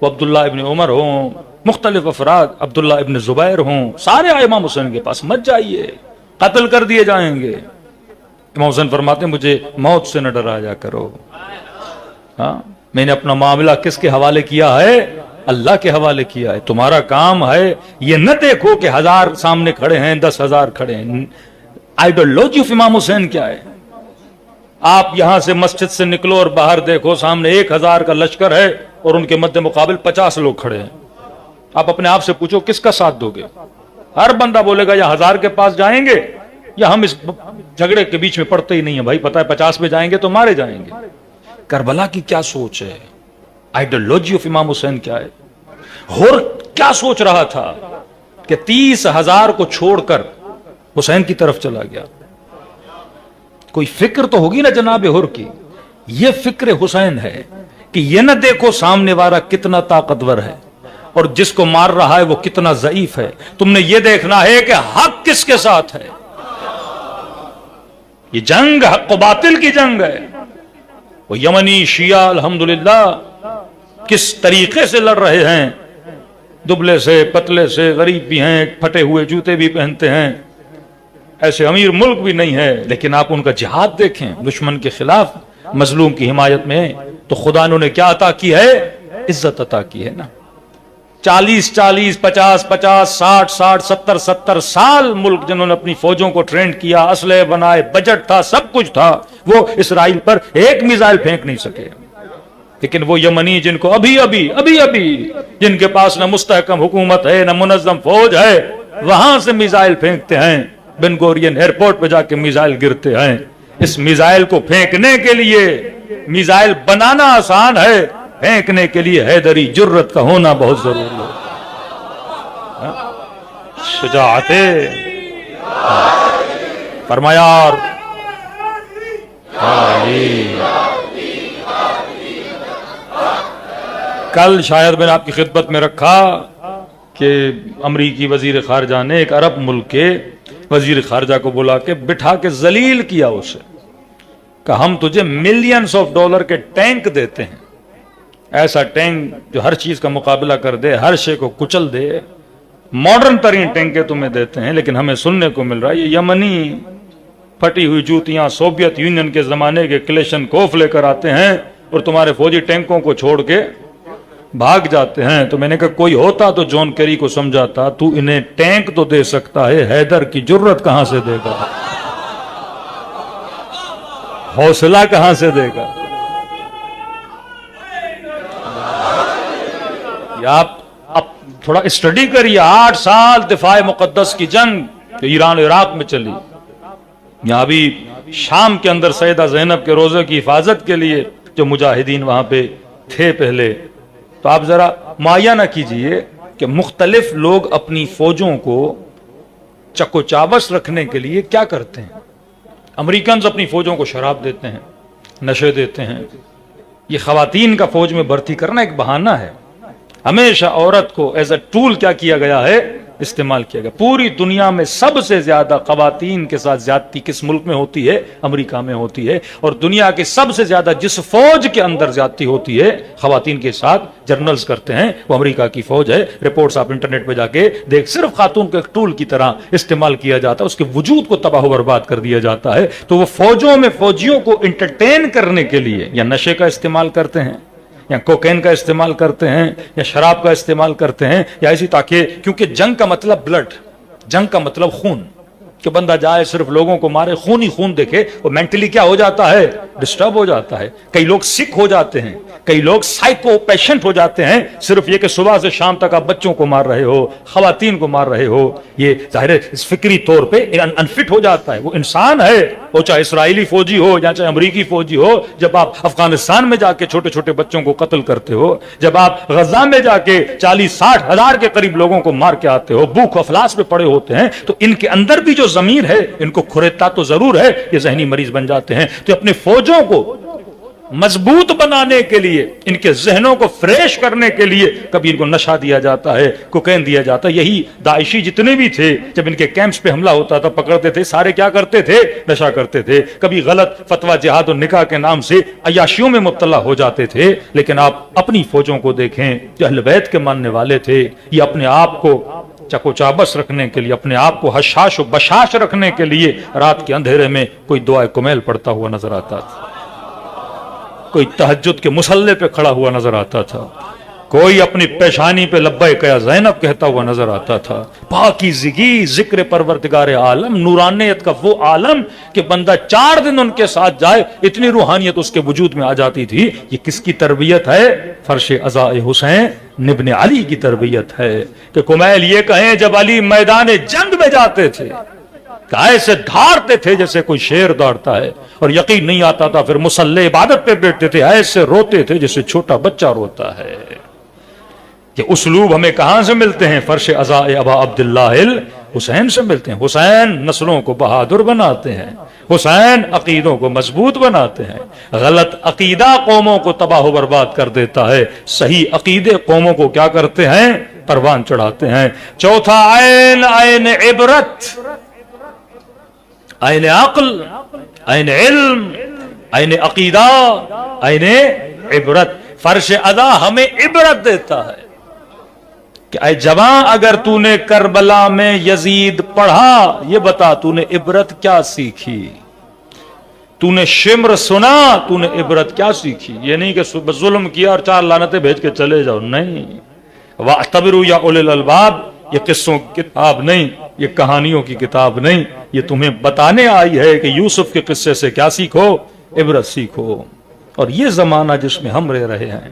وہ عبداللہ ابن عمر ہوں، مختلف افراد، عبداللہ ابن زبیر ہوں، سارے آئے امام حسین کے پاس، مت جائیے قتل کر دیے جائیں گے۔ امام حسین فرماتے ہیں مجھے موت سے نہ ڈرایا کرو، ہاں میں نے اپنا معاملہ کس کے حوالے کیا ہے، اللہ کے حوالے کیا ہے۔ تمہارا کام ہے یہ نہ دیکھو کہ 1000 سامنے کھڑے ہیں 10,000 کھڑے ہیں۔ آئیڈیالوجی آف امام حسین کیا ہے؟ آپ یہاں سے مسجد سے نکلو اور باہر دیکھو، سامنے 1000 کا لشکر ہے اور ان کے مد مقابل 50 لوگ کھڑے ہیں۔ آپ اپنے آپ سے پوچھو کس کا ساتھ دو گے؟ ہر بندہ بولے گا یا 1000 کے پاس جائیں گے یا ہم اس جھگڑے کے بیچ میں پڑتے ہی نہیں ہیں بھائی، پتہ ہے 50 پہ جائیں گے تو مارے جائیں گے۔ کربلا کی کیا سوچ ہے، آئیڈیالوجی آف امام حسین کیا ہے، اور کیا سوچ رہا تھا کہ 30,000 کو چھوڑ کر حسین کی طرف چلا گیا۔ کوئی فکر تو ہوگی نا جناب ہر کی، یہ فکر حسین ہے کہ یہ نہ دیکھو سامنے والا کتنا طاقتور ہے اور جس کو مار رہا ہے وہ کتنا ضعیف ہے، تم نے یہ دیکھنا ہے کہ حق کس کے ساتھ ہے۔ یہ جنگ حق و باطل کی جنگ ہے۔ وہ یمنی شیعہ الحمدللہ کس طریقے سے لڑ رہے ہیں، دبلے سے پتلے سے، غریب بھی ہیں، پھٹے ہوئے جوتے بھی پہنتے ہیں، ایسے امیر ملک بھی نہیں ہے، لیکن آپ ان کا جہاد دیکھیں دشمن کے خلاف، مظلوم کی حمایت میں، تو خدا انہوں نے کیا عطا کی ہے؟ عزت عطا کی ہے نا۔ 40 50 60 70 سال ملک جنہوں نے اپنی فوجوں کو ٹرینڈ کیا، اسلحے بنائے، بجٹ تھا، سب کچھ تھا، وہ اسرائیل پر ایک میزائل پھینک نہیں سکے۔ لیکن وہ یمنی جن کو ابھی جن کے پاس نہ مستحکم حکومت ہے نہ منظم فوج ہے، وہاں سے میزائل پھینکتے ہیں، بن گورین ایئرپورٹ پہ جا کے میزائل گرتے ہیں۔ اس میزائل کو پھینکنے کے لیے، میزائل بنانا آسان ہے، پھینکنے کے لیے حیدری جرت کا ہونا بہت ضروری ہے۔ شجاعت فرمایا اور کل شاید میں نے آپ کی خدمت میں رکھا کہ امریکی وزیر خارجہ نے ایک عرب ملک کے وزیر خارجہ کو بلا کے بٹھا کے ذلیل کیا اسے، کہ ہم تجھے ملینز آف ڈالر کے ٹینک دیتے ہیں، ایسا ٹینک جو ہر چیز کا مقابلہ کر دے، ہر شے کو کچل دے، ماڈرن ترین ٹینکیں تمہیں دیتے ہیں، لیکن ہمیں سننے کو مل رہا ہے یہ یمنی پھٹی ہوئی جوتیاں سوویت یونین کے زمانے کے کلیشن کوف لے کر آتے ہیں اور تمہارے فوجی ٹینکوں کو چھوڑ کے بھاگ جاتے ہیں۔ تو میں نے کہا کوئی ہوتا تو جون کیری کو سمجھاتا، تو انہیں ٹینک تو دے سکتا ہے، حیدر کی جرت کہاں سے دے گا، حوصلہ کہاں سے دے گا؟ آپ تھوڑا اسٹڈی کریے، 8 سال دفاع مقدس کی جنگ جو ایران و عراق میں چلی، یہاں بھی شام کے اندر سیدہ زینب کے روزے کی حفاظت کے لیے جو مجاہدین وہاں پہ تھے پہلے، تو آپ ذرا معائنہ کیجئے کہ مختلف لوگ اپنی فوجوں کو چکو چاوس رکھنے کے لیے کیا کرتے ہیں۔ امریکنز اپنی فوجوں کو شراب دیتے ہیں، نشے دیتے ہیں۔ یہ خواتین کا فوج میں بھرتی کرنا ایک بہانہ ہے۔ ہمیشہ عورت کو ایز اے ٹول کیا کیا گیا ہے، استعمال کیا گیا۔ پوری دنیا میں سب سے زیادہ خواتین کے ساتھ زیادتی کس ملک میں ہوتی ہے؟ امریکہ میں ہوتی ہے۔ اور دنیا کے سب سے زیادہ جس فوج کے اندر زیادتی ہوتی ہے خواتین کے ساتھ، جرنلز کرتے ہیں، وہ امریکہ کی فوج ہے۔ رپورٹس آپ انٹرنیٹ پہ جا کے دیکھ، صرف خاتون کو ایک ٹول کی طرح استعمال کیا جاتا ہے، اس کے وجود کو تباہ و برباد کر دیا جاتا ہے۔ تو وہ فوجوں میں فوجیوں کو انٹرٹین کرنے کے لیے یا نشے کا استعمال کرتے ہیں، یا کوکین کا استعمال کرتے ہیں، یا شراب کا استعمال کرتے ہیں، یا ایسی تاکہ، کیونکہ جنگ کا مطلب بلڈ، جنگ کا مطلب خون، کہ بندہ جائے صرف لوگوں کو مارے، خون ہی خون دیکھے، وہ مینٹلی کیا ہو جاتا ہے؟ ڈسٹرب ہو جاتا ہے۔ کئی لوگ سکھ ہو جاتے ہیں، کئی لوگ سائیکو پیشنٹ ہو جاتے ہیں، صرف یہ کہ صبح سے شام تک آپ بچوں کو مار رہے ہو، خواتین کو مار رہے ہو، یہ ظاہر ہے فکری طور پہ انفٹ ہو جاتا ہے۔ وہ انسان ہے، وہ چاہے اسرائیلی فوجی ہو یا چاہے امریکی فوجی ہو۔ جب آپ افغانستان میں جا کے چھوٹے چھوٹے بچوں کو قتل کرتے ہو، جب آپ غزہ میں جا کے 40-60 ہزار کے قریب لوگوں کو مار کے آتے ہو، بھوک افلاس پہ پڑے ہوتے ہیں، تو ان کے اندر بھی جو ضمیر ہے ان کو کھریتا تو ضرور ہے، یہ ذہنی مریض بن جاتے ہیں۔ تو اپنے فوجوں کو مضبوط بنانے کے لیے، ان کے ذہنوں کو فریش کرنے کے لیے کبھی ان کو نشہ دیا جاتا ہے، کوکین دیا جاتا ہے۔ یہی داعشی جتنے بھی تھے جب ان کے کیمپس پہ حملہ ہوتا تھا پکڑتے تھے، سارے کیا کرتے تھے؟ نشہ کرتے تھے۔ کبھی غلط فتویٰ جہاد و نکاح کے نام سے عیاشیوں میں مبتلا ہو جاتے تھے۔ لیکن آپ اپنی فوجوں کو دیکھیں جو اہل بیت کے ماننے والے تھے، یہ اپنے آپ کو چکو چابس رکھنے کے لیے، اپنے آپ کو حشاش و بشاش رکھنے کے لیے رات کے اندھیرے میں کوئی دعائے کمیل پڑھتا ہوا نظر آتا تھا، کوئی تہجد کے مصلے پہ کھڑا ہوا نظر آتا تھا، کوئی اپنی پیشانی پہ لبیک یا زینب کہتا ہوا نظر آتا تھا۔ پاکیزگی، ذکر پروردگار عالم، نورانیت کا وہ عالم کہ بندہ 4 دن ان کے ساتھ جائے اتنی روحانیت اس کے وجود میں آ جاتی تھی۔ یہ کس کی تربیت ہے؟ فرش عزاء حسین ابن علی کی تربیت ہے۔ کہ کمیل یہ کہیں جب علی میدان جنگ میں جاتے تھے کہ ایسے دھاڑتے تھے جیسے کوئی شیر دوڑتا ہے، اور یقین نہیں آتا تھا، پھر مصلی عبادت پہ بیٹھتے تھے ایسے روتے تھے جیسے چھوٹا بچہ روتا ہے۔ یہ اسلوب ہمیں کہاں سے ملتے ہیں؟ فرش عزائے ابا عبداللہ حسین سے ملتے ہیں۔ حسین نسلوں کو بہادر بناتے ہیں، حسین عقیدوں کو مضبوط بناتے ہیں۔ غلط عقیدہ قوموں کو تباہ و برباد کر دیتا ہے، صحیح عقیدے قوموں کو کیا کرتے ہیں؟ پروان چڑھاتے ہیں۔ چوتھا عین، عین عبرت، عین عقل، عین علم، عین عقیدہ، عین عبرت۔ فرش ادا ہمیں عبرت دیتا ہے کہ اے جوان، اگر تو نے کربلا میں یزید پڑھا، یہ بتا تو نے عبرت کیا سیکھی؟ تو نے شمر سنا، تو نے عبرت کیا سیکھی؟ یہ نہیں کہ ظلم کیا اور 4 لعنتیں بھیج کے چلے جاؤ، نہیں۔ وَاعْتَبِرُوا يَا أُولِي الْأَلْبَابِ، یہ قصوں کی کتاب نہیں، یہ کہانیوں کی کتاب نہیں، یہ تمہیں بتانے آئی ہے کہ یوسف کے قصے سے کیا سیکھو؟ عبرت سیکھو۔ اور یہ زمانہ جس میں ہم رہ رہے ہیں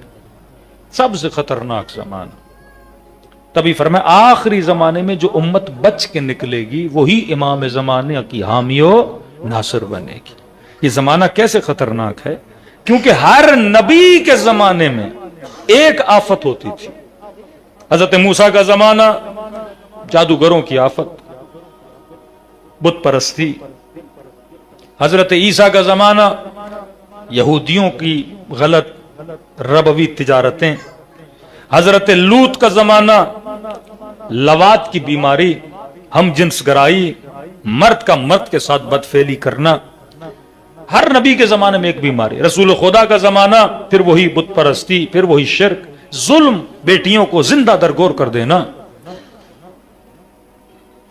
سب سے خطرناک زمانہ۔ تبھی فرمایا آخری زمانے میں جو امت بچ کے نکلے گی وہی امام زمانے کی حامی و ناصر بنے گی۔ یہ زمانہ کیسے خطرناک ہے؟ کیونکہ ہر نبی کے زمانے میں ایک آفت ہوتی تھی۔ حضرت موسیٰ کا زمانہ جادوگروں کی آفت، بت پرستی۔ حضرت عیسیٰ کا زمانہ یہودیوں کی غلط ربوی تجارتیں۔ حضرت لوط کا زمانہ لواط کی بیماری، ہم جنس گرائی، مرد کا مرد کے ساتھ بدفعلی کرنا۔ ہر نبی کے زمانے میں ایک بیماری۔ رسول خدا کا زمانہ پھر وہی بت پرستی، پھر وہی شرک، ظلم، بیٹیوں کو زندہ درگور کر دینا۔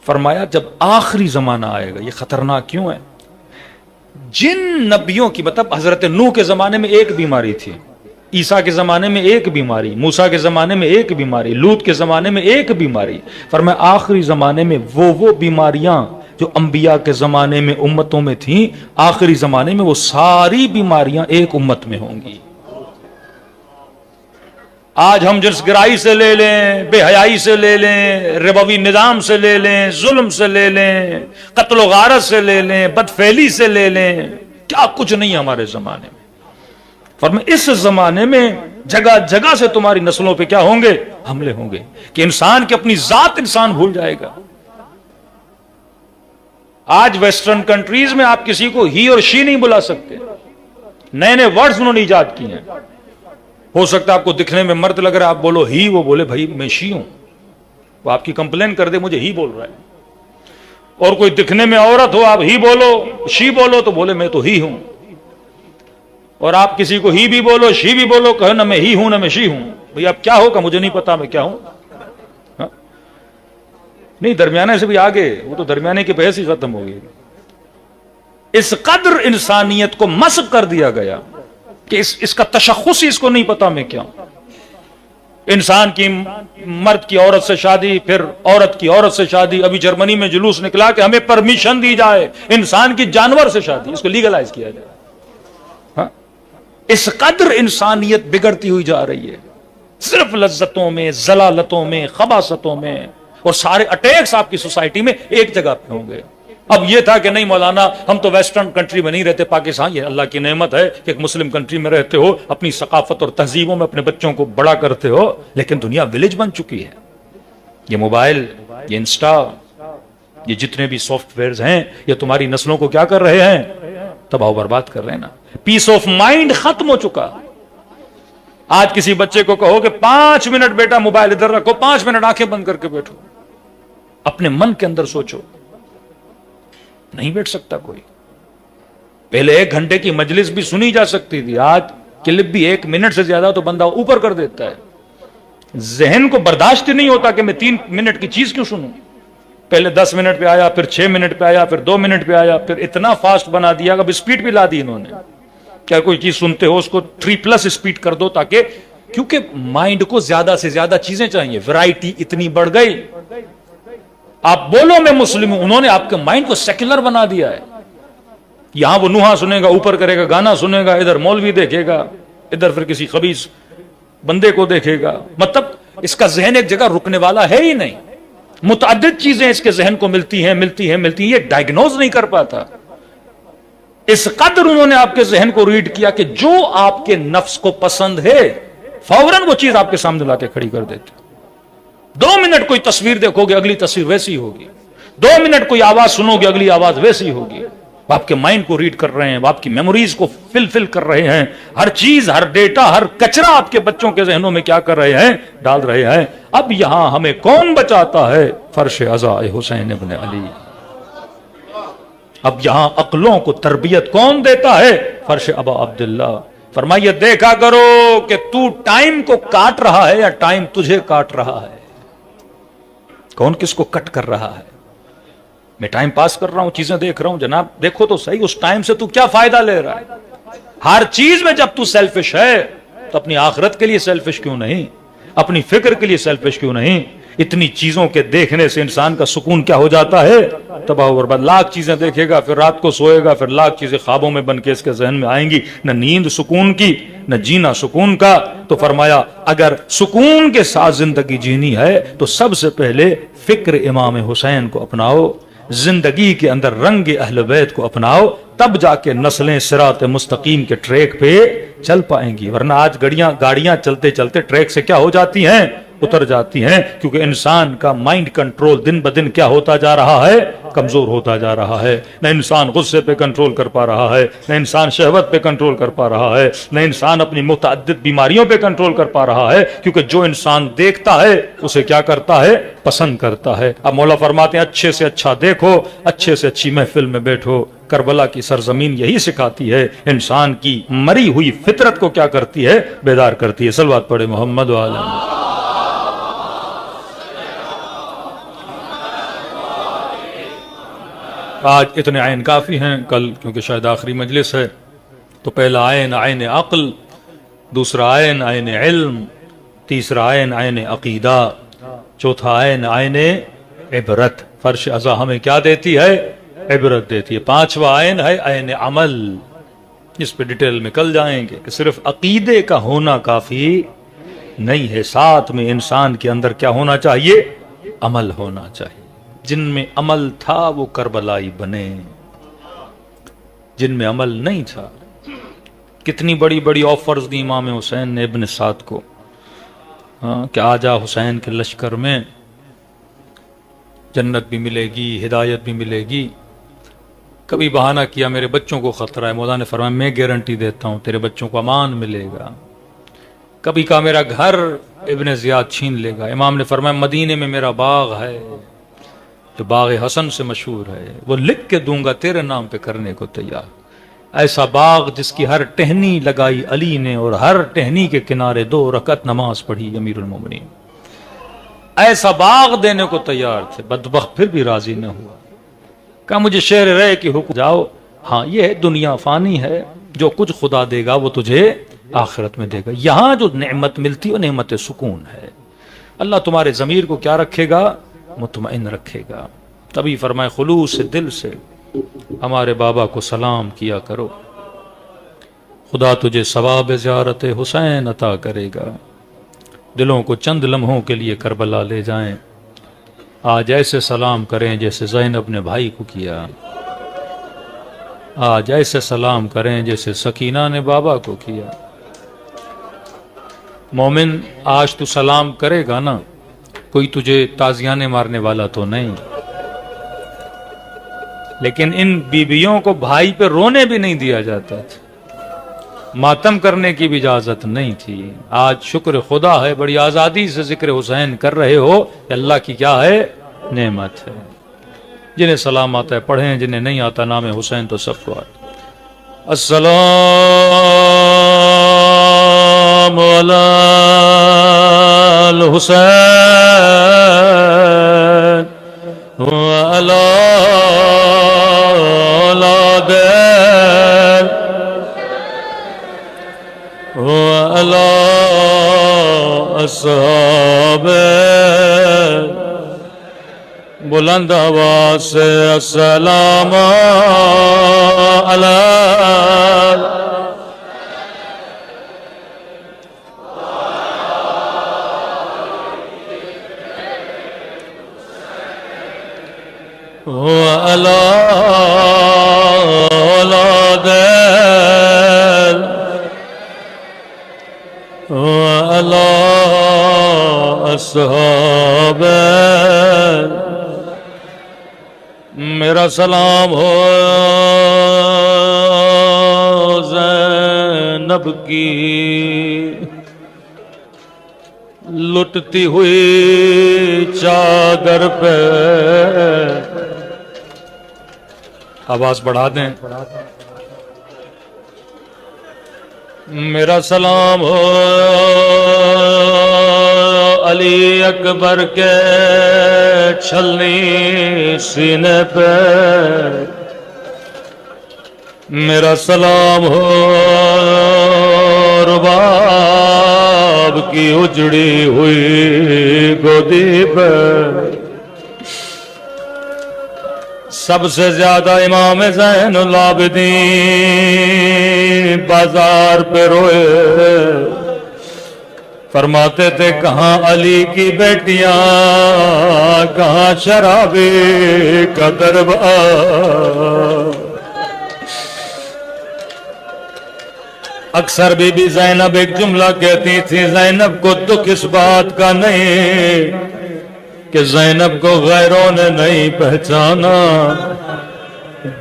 فرمایا جب آخری زمانہ آئے گا، یہ خطرناک کیوں ہے؟ جن نبیوں کی، مطلب حضرت نوح کے زمانے میں ایک بیماری تھی، عیسیٰ کے زمانے میں ایک بیماری، موسیٰ کے زمانے میں ایک بیماری، لوط کے زمانے میں ایک بیماری۔ فرمایا آخری زمانے میں وہ بیماریاں جو انبیاء کے زمانے میں امتوں میں تھیں، آخری زمانے میں وہ ساری بیماریاں ایک امت میں ہوں گی۔ آج ہم جنس گرائی سے لے لیں، بے حیائی سے لے لیں، ربوی نظام سے لے لیں، ظلم سے لے لیں، قتل و غارت سے لے لیں، بدفعلی سے لے لیں، کیا کچھ نہیں ہمارے زمانے میں۔ فرمایا اس زمانے میں جگہ جگہ سے تمہاری نسلوں پہ کیا ہوں گے؟ حملے ہوں گے، کہ انسان کی اپنی ذات انسان بھول جائے گا۔ آج ویسٹرن کنٹریز میں آپ کسی کو ہی اور شی نہیں بلا سکتے، نئے نئے ورڈز انہوں نے ایجاد کیے ہیں۔ ہو سکتا ہے آپ کو دکھنے میں مرد لگ رہا ہے، آپ بولو ہی، وہ بولے بھائی میں شی ہوں، وہ آپ کی کمپلین کر دے مجھے ہی بول رہا ہے۔ اور کوئی دکھنے میں عورت ہو، آپ ہی بولو، شی بولو تو بولے میں تو ہی ہوں۔ اور آپ کسی کو ہی بھی بولو، شی بھی بولو، کہو نہ میں ہی ہوں نہ میں شی ہوں، بھئی اب کیا ہوگا مجھے نہیں پتا میں کیا ہوں۔ نہیں، درمیانے سے بھی آگے، وہ تو درمیانے کی بحث ہی ختم ہوگی۔ اس قدر انسانیت کو مسخ کر دیا گیا کہ اس کا تشخص ہی اس کو نہیں پتا میں کیا ہوں۔ انسان کی مرد کی عورت سے شادی، پھر عورت کی عورت سے شادی۔ ابھی جرمنی میں جلوس نکلا کہ ہمیں پرمیشن دی جائے انسان کی جانور سے شادی، اس کو لیگلائز کیا جائے۔ اس قدر انسانیت بگڑتی ہوئی جا رہی ہے، صرف لذتوں میں، ضلالتوں میں، خباثتوں میں، اور سارے اٹیکس آپ کی سوسائٹی میں ایک جگہ پہ ہوں گے۔ اب یہ تھا کہ نہیں مولانا ہم تو ویسٹرن کنٹری میں نہیں رہتے، پاکستان، یہ اللہ کی نعمت ہے کہ ایک مسلم کنٹری میں رہتے ہو، اپنی ثقافت اور تہذیبوں میں اپنے بچوں کو بڑا کرتے ہو، لیکن دنیا ولیج بن چکی ہے۔ یہ موبائل، یہ انسٹا، یہ جتنے بھی سافٹ ویئرز ہیں، یہ تمہاری نسلوں کو کیا کر رہے ہیں؟ تباہ و برباد کر رہے ہیں نا۔ پیس آف مائنڈ ختم ہو چکا۔ آج کسی بچے کو کہو کہ 5 منٹ بیٹا موبائل ادھر رکھو، 5 منٹ آنکھیں بند کر کے بیٹھو، اپنے من کے اندر سوچو، نہیں بیٹھ سکتا کوئی۔ پہلے 1 گھنٹے کی مجلس بھی سنی جا سکتی تھی، آج کلپ بھی 1 منٹ سے زیادہ تو بندہ اوپر کر دیتا ہے۔ ذہن کو برداشت نہیں ہوتا کہ میں 3 منٹ کی چیز کیوں سنوں۔ پہلے 10 منٹ پہ آیا، پھر 6 منٹ پہ آیا، پھر 2 منٹ پہ آیا، پھر اتنا فاسٹ بنا دیا، اب اسپیڈ بھی لا دی انہوں نے۔ کیا کوئی چیز سنتے ہو اس کو 3+ اسپیڈ کر دو، تاکہ، کیونکہ مائنڈ کو زیادہ سے زیادہ چیزیں چاہیے، ویرائٹی اتنی بڑھ گئی۔ آپ بولو میں مسلم ہوں، انہوں نے آپ کے مائنڈ کو سیکولر بنا دیا ہے۔ یہاں وہ نوحہ سنے گا، اوپر کرے گا، گانا سنے گا، ادھر مولوی دیکھے گا، ادھر پھر کسی خبیث بندے کو دیکھے گا، مطلب اس کا ذہن ایک جگہ رکنے والا ہے ہی نہیں۔ متعدد چیزیں اس کے ذہن کو ملتی ہیں، یہ ڈائگنوز نہیں کر پاتا. اس قدر انہوں نے آپ کے ذہن کو ریڈ کیا کہ جو آپ کے نفس کو پسند ہے فوراً وہ چیز آپ کے سامنے لا کے کھڑی کر دیتے. 2 منٹ کوئی تصویر دیکھو گے اگلی تصویر ویسی ہوگی، 2 منٹ کوئی آواز سنو گے اگلی آواز ویسی ہوگی. وہ آپ کے مائنڈ کو ریڈ کر رہے ہیں، وہ آپ کی میموریز کو فل کر رہے ہیں. ہر چیز، ہر ڈیٹا، ہر کچرا آپ کے بچوں کے ذہنوں میں کیا کر رہے ہیں؟ ڈال رہے ہیں. اب یہاں ہمیں کون بچاتا ہے؟ فرش عزا حسین ابن علی. اب یہاں عقلوں کو تربیت کون دیتا ہے؟ فرش ابا عبداللہ. فرمائیے دیکھا کرو کہ تو ٹائم کو کاٹ رہا ہے یا ٹائم تجھے کاٹ رہا ہے. کون کس کو کٹ کر رہا ہے؟ میں ٹائم پاس کر رہا ہوں، چیزیں دیکھ رہا ہوں. جناب دیکھو تو صحیح، اس ٹائم سے تو کیا فائدہ لے رہا ہے؟ ہر چیز میں جب تو سیلفش ہے تو اپنی آخرت کے لیے سیلفش کیوں نہیں؟ اپنی فکر کے لیے سیلفش کیوں نہیں؟ اتنی چیزوں کے دیکھنے سے انسان کا سکون کیا ہو جاتا ہے؟ تباہ و برباد. لاکھ چیزیں دیکھے گا، پھر رات کو سوئے گا، پھر لاکھ چیزیں خوابوں میں بن کے اس کے ذہن میں آئیں گی. نہ نیند سکون کی، نہ جینا سکون کا. تو فرمایا اگر سکون کے ساتھ زندگی جینی ہے تو سب سے پہلے فکر امام حسین کو اپناؤ، زندگی کے اندر رنگ اہل بیت کو اپناؤ، تب جا کے نسلیں صراط مستقیم کے ٹریک پہ چل پائیں گی. ورنہ آج گاڑیاں چلتے چلتے ٹریک سے کیا ہو جاتی ہیں؟ اتر جاتی ہیں. کیونکہ انسان کا مائنڈ کنٹرول دن بدن کیا ہوتا جا رہا ہے؟ کمزور ہوتا جا رہا ہے. نہ انسان غصے پہ کنٹرول کر پا رہا ہے، نہ انسان شہوت پہ کنٹرول کر پا رہا ہے، نہ انسان اپنی متعدد بیماریوں پہ کنٹرول کر پا رہا ہے. کیونکہ جو انسان دیکھتا ہے اسے کیا کرتا ہے؟ پسند کرتا ہے. اب مولا فرماتے ہیں اچھے سے اچھا دیکھو، اچھے سے اچھی محفل میں بیٹھو. کربلا کی سرزمین یہی سکھاتی ہے، انسان کی مری ہوئی فطرت کو کیا کرتی ہے؟ بیدار کرتی ہے. صلوات پڑھے محمد و آل محمد. آج اتنے عین کافی ہیں. کل کیونکہ شاید آخری مجلس ہے تو پہلا عین عین عقل، دوسرا عین عین علم، تیسرا عین عین عقیدہ، چوتھا عین عین عبرت. فرش عزا ہمیں کیا دیتی ہے؟ عبرت دیتی ہے. پانچواں عین ہے عین عمل. اس پہ ڈیٹیل میں کل جائیں گے کہ صرف عقیدے کا ہونا کافی نہیں ہے، ساتھ میں انسان کے اندر کیا ہونا چاہیے؟ عمل ہونا چاہیے. جن میں عمل تھا وہ کربلائی بنے، جن میں عمل نہیں تھا. کتنی بڑی بڑی آفرز دی امام حسین نے ابن سعد کو کہ آجا حسین کے لشکر میں، جنت بھی ملے گی، ہدایت بھی ملے گی. کبھی بہانہ کیا میرے بچوں کو خطرہ ہے، مولا نے فرمایا میں گارنٹی دیتا ہوں تیرے بچوں کو امان ملے گا. کبھی کہا میرا گھر ابن زیاد چھین لے گا. امام نے فرمایا مدینے میں میرا باغ ہے جو باغ حسن سے مشہور ہے، وہ لکھ کے دوں گا تیرے نام پہ کرنے کو تیار. ایسا باغ جس کی ہر ٹہنی لگائی علی نے اور ہر ٹہنی کے کنارے 2 رکعت نماز پڑھی امیر المومنین. ایسا باغ دینے کو تیار تھے. بدبخت پھر بھی راضی نہ ہوا. کہا مجھے شہر رہے کہ حکم جاؤ. ہاں یہ ہے دنیا فانی ہے، جو کچھ خدا دے گا وہ تجھے آخرت میں دے گا. یہاں جو نعمت ملتی ہے وہ نعمت سکون ہے. اللہ تمہارے ضمیر کو کیا رکھے گا؟ مطمئن رکھے گا. تبھی فرمائے خلوص دل سے ہمارے بابا کو سلام کیا کرو، خدا تجھے ثواب زیارت حسین عطا کرے گا. دلوں کو چند لمحوں کے لیے کربلا لے جائیں. آج ایسے سلام کریں جیسے زینب نے بھائی کو کیا. آج ایسے سلام کریں جیسے سکینہ نے بابا کو کیا. مومن آج تو سلام کرے گا نا، کوئی تجھے تازیانے مارنے والا تو نہیں، لیکن ان بیویوں کو بھائی پہ رونے بھی نہیں دیا جاتا تھا، ماتم کرنے کی بھی اجازت نہیں تھی. آج شکر خدا ہے بڑی آزادی سے ذکر حسین کر رہے ہو، کہ اللہ کی کیا ہے؟ نعمت ہے. جنہیں سلام آتا ہے پڑھیں، جنہیں نہیں آتا نام حسین تو سب کو آتا. السلام علی الحسین وعلی اولاد وعلی اصحاب. بلند آواز سے السلام علی وعلى أولاد وعلى أصحاب میرا سلام ہو زینب کی لٹتی ہوئی چادر پہ. آواز بڑھا دیں. میرا سلام ہو علی اکبر کے چھلنی سینے پہ. میرا سلام ہو رباب کی اجڑی ہوئی گودی پہ. سب سے زیادہ امام زین العابدین بازار پہ روئے. فرماتے تھے کہاں علی کی بیٹیاں کہاں شرابی کا دربار. اکثر بی بی زینب ایک جملہ کہتی تھی زینب کو دکھ اس بات کا نہیں کہ زینب کو غیروں نے نہیں پہچانا،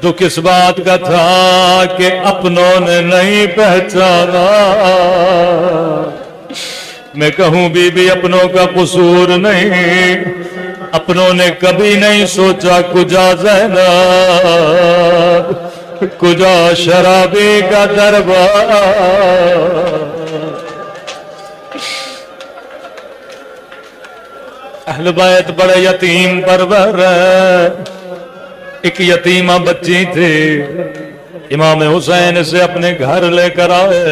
دکھ اس بات کا تھا کہ اپنوں نے نہیں پہچانا. میں کہوں بی بی اپنوں کا قصور نہیں، اپنوں نے کبھی نہیں سوچا کجا زینب کجا شرابی کا دربار. اہل بیت بڑے یتیم پرور ہے. ایک یتیمہ بچی تھی، امام حسین اسے اپنے گھر لے کر آئے.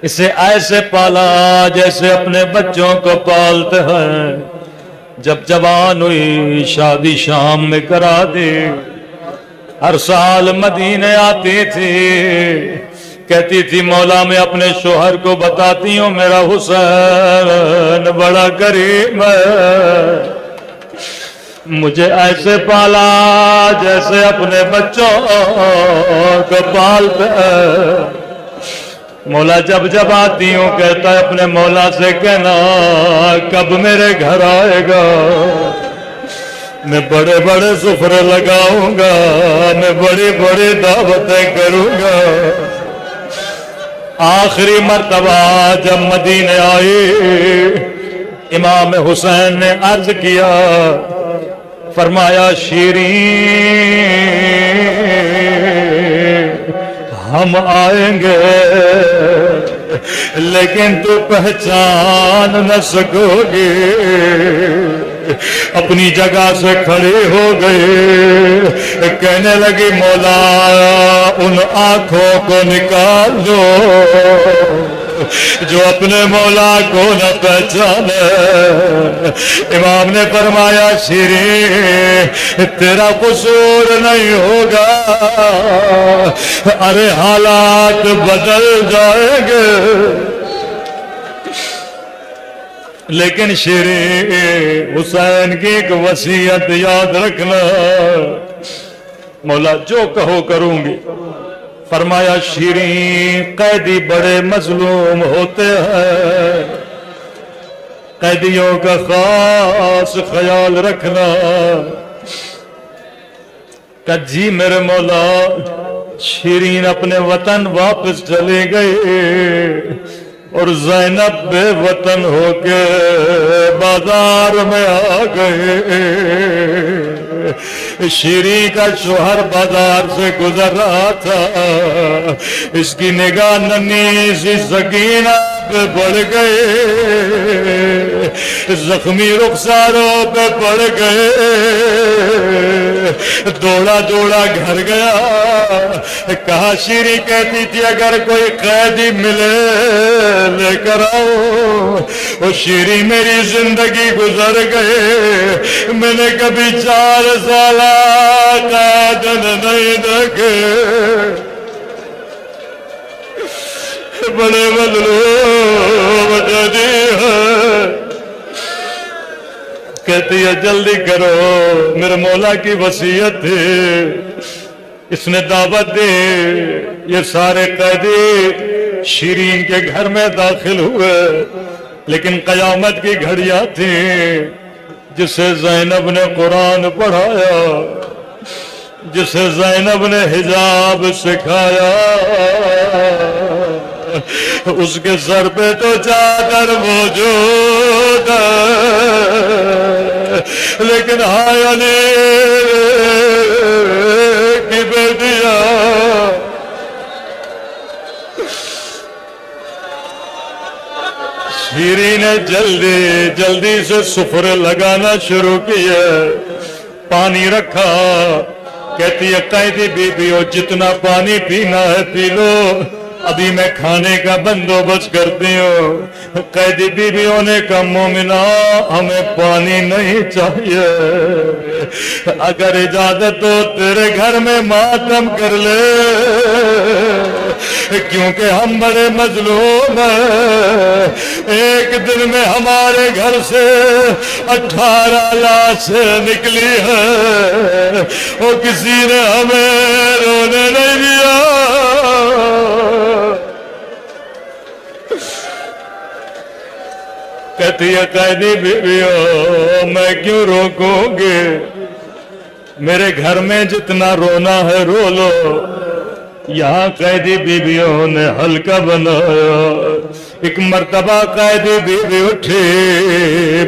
اسے ایسے پالا جیسے اپنے بچوں کو پالتے ہیں. جب جوان ہوئی شادی شام میں کرا دی. ہر سال مدینے آتی تھی، کہتی تھی مولا میں اپنے شوہر کو بتاتی ہوں میرا حسین بڑا کریم ہے، مجھے ایسے پالا جیسے اپنے بچوں کو پالتے ہیں. مولا جب جب آتی ہوں کہتا ہے اپنے مولا سے کہنا کب میرے گھر آئے گا، میں بڑے بڑے سفرے لگاؤں گا، میں بڑی بڑی دعوتیں کروں گا. آخری مرتبہ جب مدینے آئی امام حسین نے عرض کیا، فرمایا شیرین ہم آئیں گے لیکن تو پہچان نہ سکو گی. اپنی جگہ سے کھڑے ہو گئے، کہنے لگی مولا ان آنکھوں کو نکال دو جو اپنے مولا کو نہ پہچانے. امام نے فرمایا شیرین تیرا قصور نہیں ہوگا، ارے حالات بدل جائیں گے. لیکن شیرین حسین کی ایک وصیت یاد رکھنا، مولا جو کہو کروں گی. فرمایا شیرین قیدی بڑے مظلوم ہوتے ہیں، قیدیوں کا خاص خیال رکھنا. کہ جی میرے مولا. شیرین اپنے وطن واپس چلے گئے اور زینب بے وطن ہو کے بازار میں آ گئے. شیرین کا شوہر بازار سے گزر رہا تھا، اس کی نگاہ ننھی سی سکینہ پہ پڑ گئے، زخمی رخساروں پہ پڑ گئے. دوڑا دوڑا گھر گیا. کہا شیرین کہتی تھی اگر کوئی قیدی ملے لے کر آؤ. وہ شیرین میری زندگی گزر گئے، میں نے کبھی 4 سال قید نہیں دیکھے. بڑے مظلوم جدی ہے. کہتی ہے جلدی کرو، میرے مولا کی وصیت ہے، اس نے دعوت دی۔ یہ سارے قیدی شیرین کے گھر میں داخل ہوئے، لیکن قیامت کی گھڑیاں تھیں، جسے زینب نے قرآن پڑھایا، جسے زینب نے حجاب سکھایا، اس کے سر پہ تو چادر موجود ہے، لیکن ہائے علی کی بیٹیاں شیرین نے جلدی سے سفرے لگانا شروع کیا، پانی رکھا، کہتی ہے قیدی بیویوں جتنا پانی پینا ہے پی لو، ابھی میں کھانے کا بندوبست کرتی ہوں۔ قیدی بیویوں نے کہا مومنہ ہمیں پانی نہیں چاہیے، اگر اجازت ہو تیرے گھر میں ماتم کر لے، کیونکہ ہم بڑے مظلوم ہیں، ایک دن میں ہمارے گھر سے 18 لاش نکلی ہے، وہ کسی نے ہمیں رونے نہیں دیا۔ کہتی ہے قیدی بیویوں میں کیوں روکوں گے، میرے گھر میں جتنا رونا ہے رو لو۔ یہاں قیدی بیویوں نے حلقہ بنایا، ایک مرتبہ قیدی بیوی اٹھی،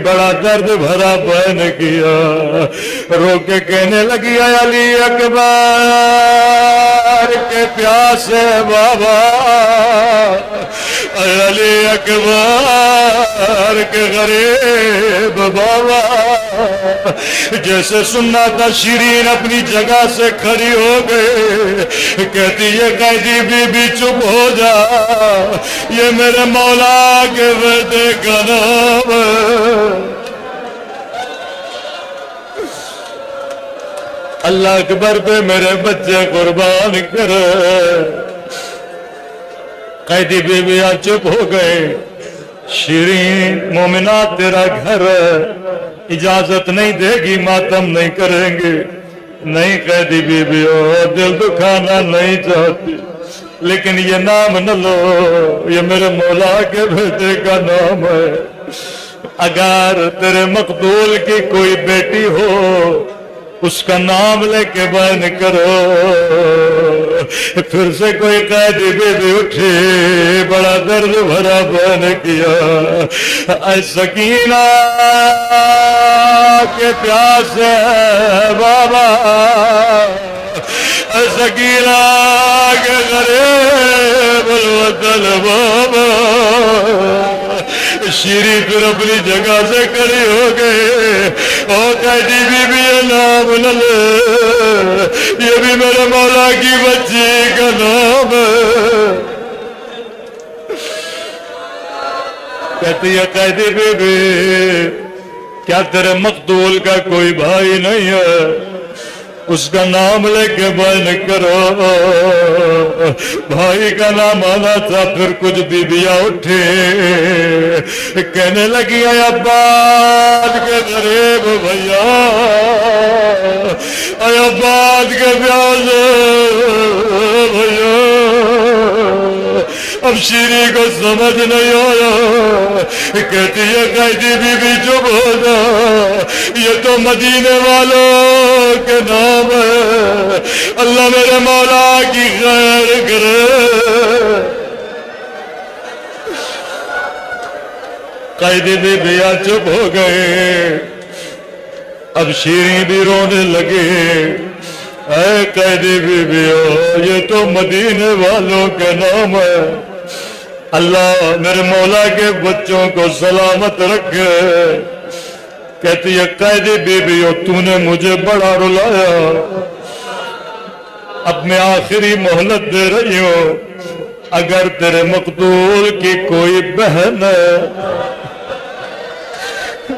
بڑا درد بھرا بیان کیا، رو کے کہنے لگی اے علی اکبر کے پیاسے بابا، اے علی اکبر کے غریب بابا۔ جیسے سننا تھا شیرین اپنی جگہ سے کھڑی ہو گئی، کہتی یہ قیدی بی بی چپ ہو جا، یہ میرے مولا کے بیٹے کا نام ہے۔ اللہ اکبر پہ میرے بچے قربان کرے۔ قیدی بیویاں چپ ہو گئے۔ شیرین مومنہ تیرا گھر اجازت نہیں دے گی، ماتم نہیں کریں گے۔ نہیں قیدی بیویوں دل دکھانا نہیں چاہتی، لیکن یہ نام نہ لو، یہ میرے مولا کے بیٹے کا نام ہے۔ اگر تیرے مقتول کی کوئی بیٹی ہو اس کا نام لے کے بیان کرو۔ پھر سے کوئی قیدی بیوی اٹھی، بڑا درد بھرا بیان کیا، اے سکینہ کے پیاسے بابا، اے سکینہ کے غریب الوطن بابا۔ شیری پھر اپنی جگہ سے کھڑی ہو گئے، اور قیدی بی بی نام نہ لے، یہ بھی میرے مولا کی بچی کا نام ہے۔ کہتی ہے قیدی بی بی کیا تیرے مقتول کا کوئی بھائی نہیں ہے؟ اس کا نام لے کے بیان کرو۔ بھائی کا نام آنا تھا۔ پھر کچھ بیویاں اٹھے، کہنے لگی اے عباد کے غریب بھیا، اے عباد کے پیاسے بھیا۔ اب شیری کو سمجھ نہیں آیا، کہتی ہے قیدی بی بی چپ ہو جا، یہ تو مدینے والوں کے نام ہے، اللہ میرے مولا کی خیر کرے۔ قیدی بی بی چپ ہو گئے۔ اب شیری بھی رونے لگے، اے قیدی بی بیو یہ تو مدینے والوں کے نام ہے، اللہ میرے مولا کے بچوں کو سلامت رکھے۔ کہتی ہے قیدی بیویوں تو نے مجھے بڑا رلایا، اب میں آخری مہلت دے رہی ہوں، اگر تیرے مقتول کی کوئی بہن ہے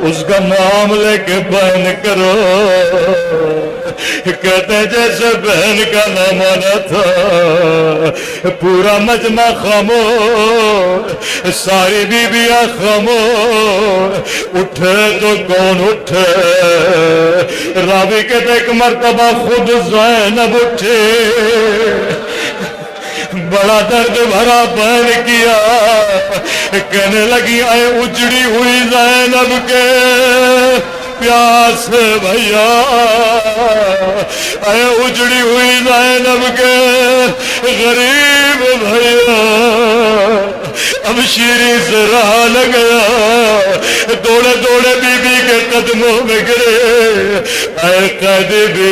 اس کا نام لے کے بہن کرو. کہتے جیسے بہن کا نام آنا تھا پورا مجمع خاموش, ساری بیویاں خاموش. اٹھے تو کون اٹھے؟ راوی کہتے ایک مرتبہ خود زینب اٹھے, بڑا درد بھرا بیان کیا, کہنے لگی اے اجڑی ہوئی زینب کے پیاس بھیا, اے اجڑی ہوئی زینب کے غریب بھیا. اب شیری سے راہ لگیا, دوڑے دوڑے بی بی کے قدموں میں گرے. اے قیدی بی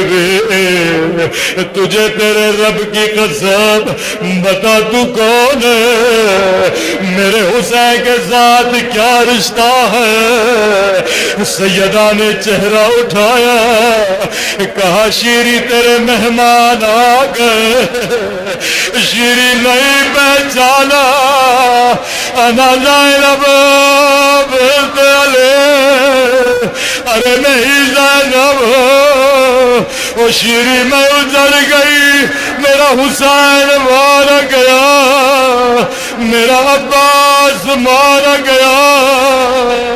بی, تجھے تیرے رب کی قسم بتا تو کون ہے, میرے حسین کے ساتھ کیا رشتہ ہے؟ سیدہ نے چہرہ اٹھایا, کہا شیری تیرے مہمان آ گئے. شیری نہیں پہچانا, انا زینب بنت علی. ارے نہیں زینب, وہ شیری میں اجڑ گئی, میرا حسین مارا گیا, میرا عباس مارا گیا.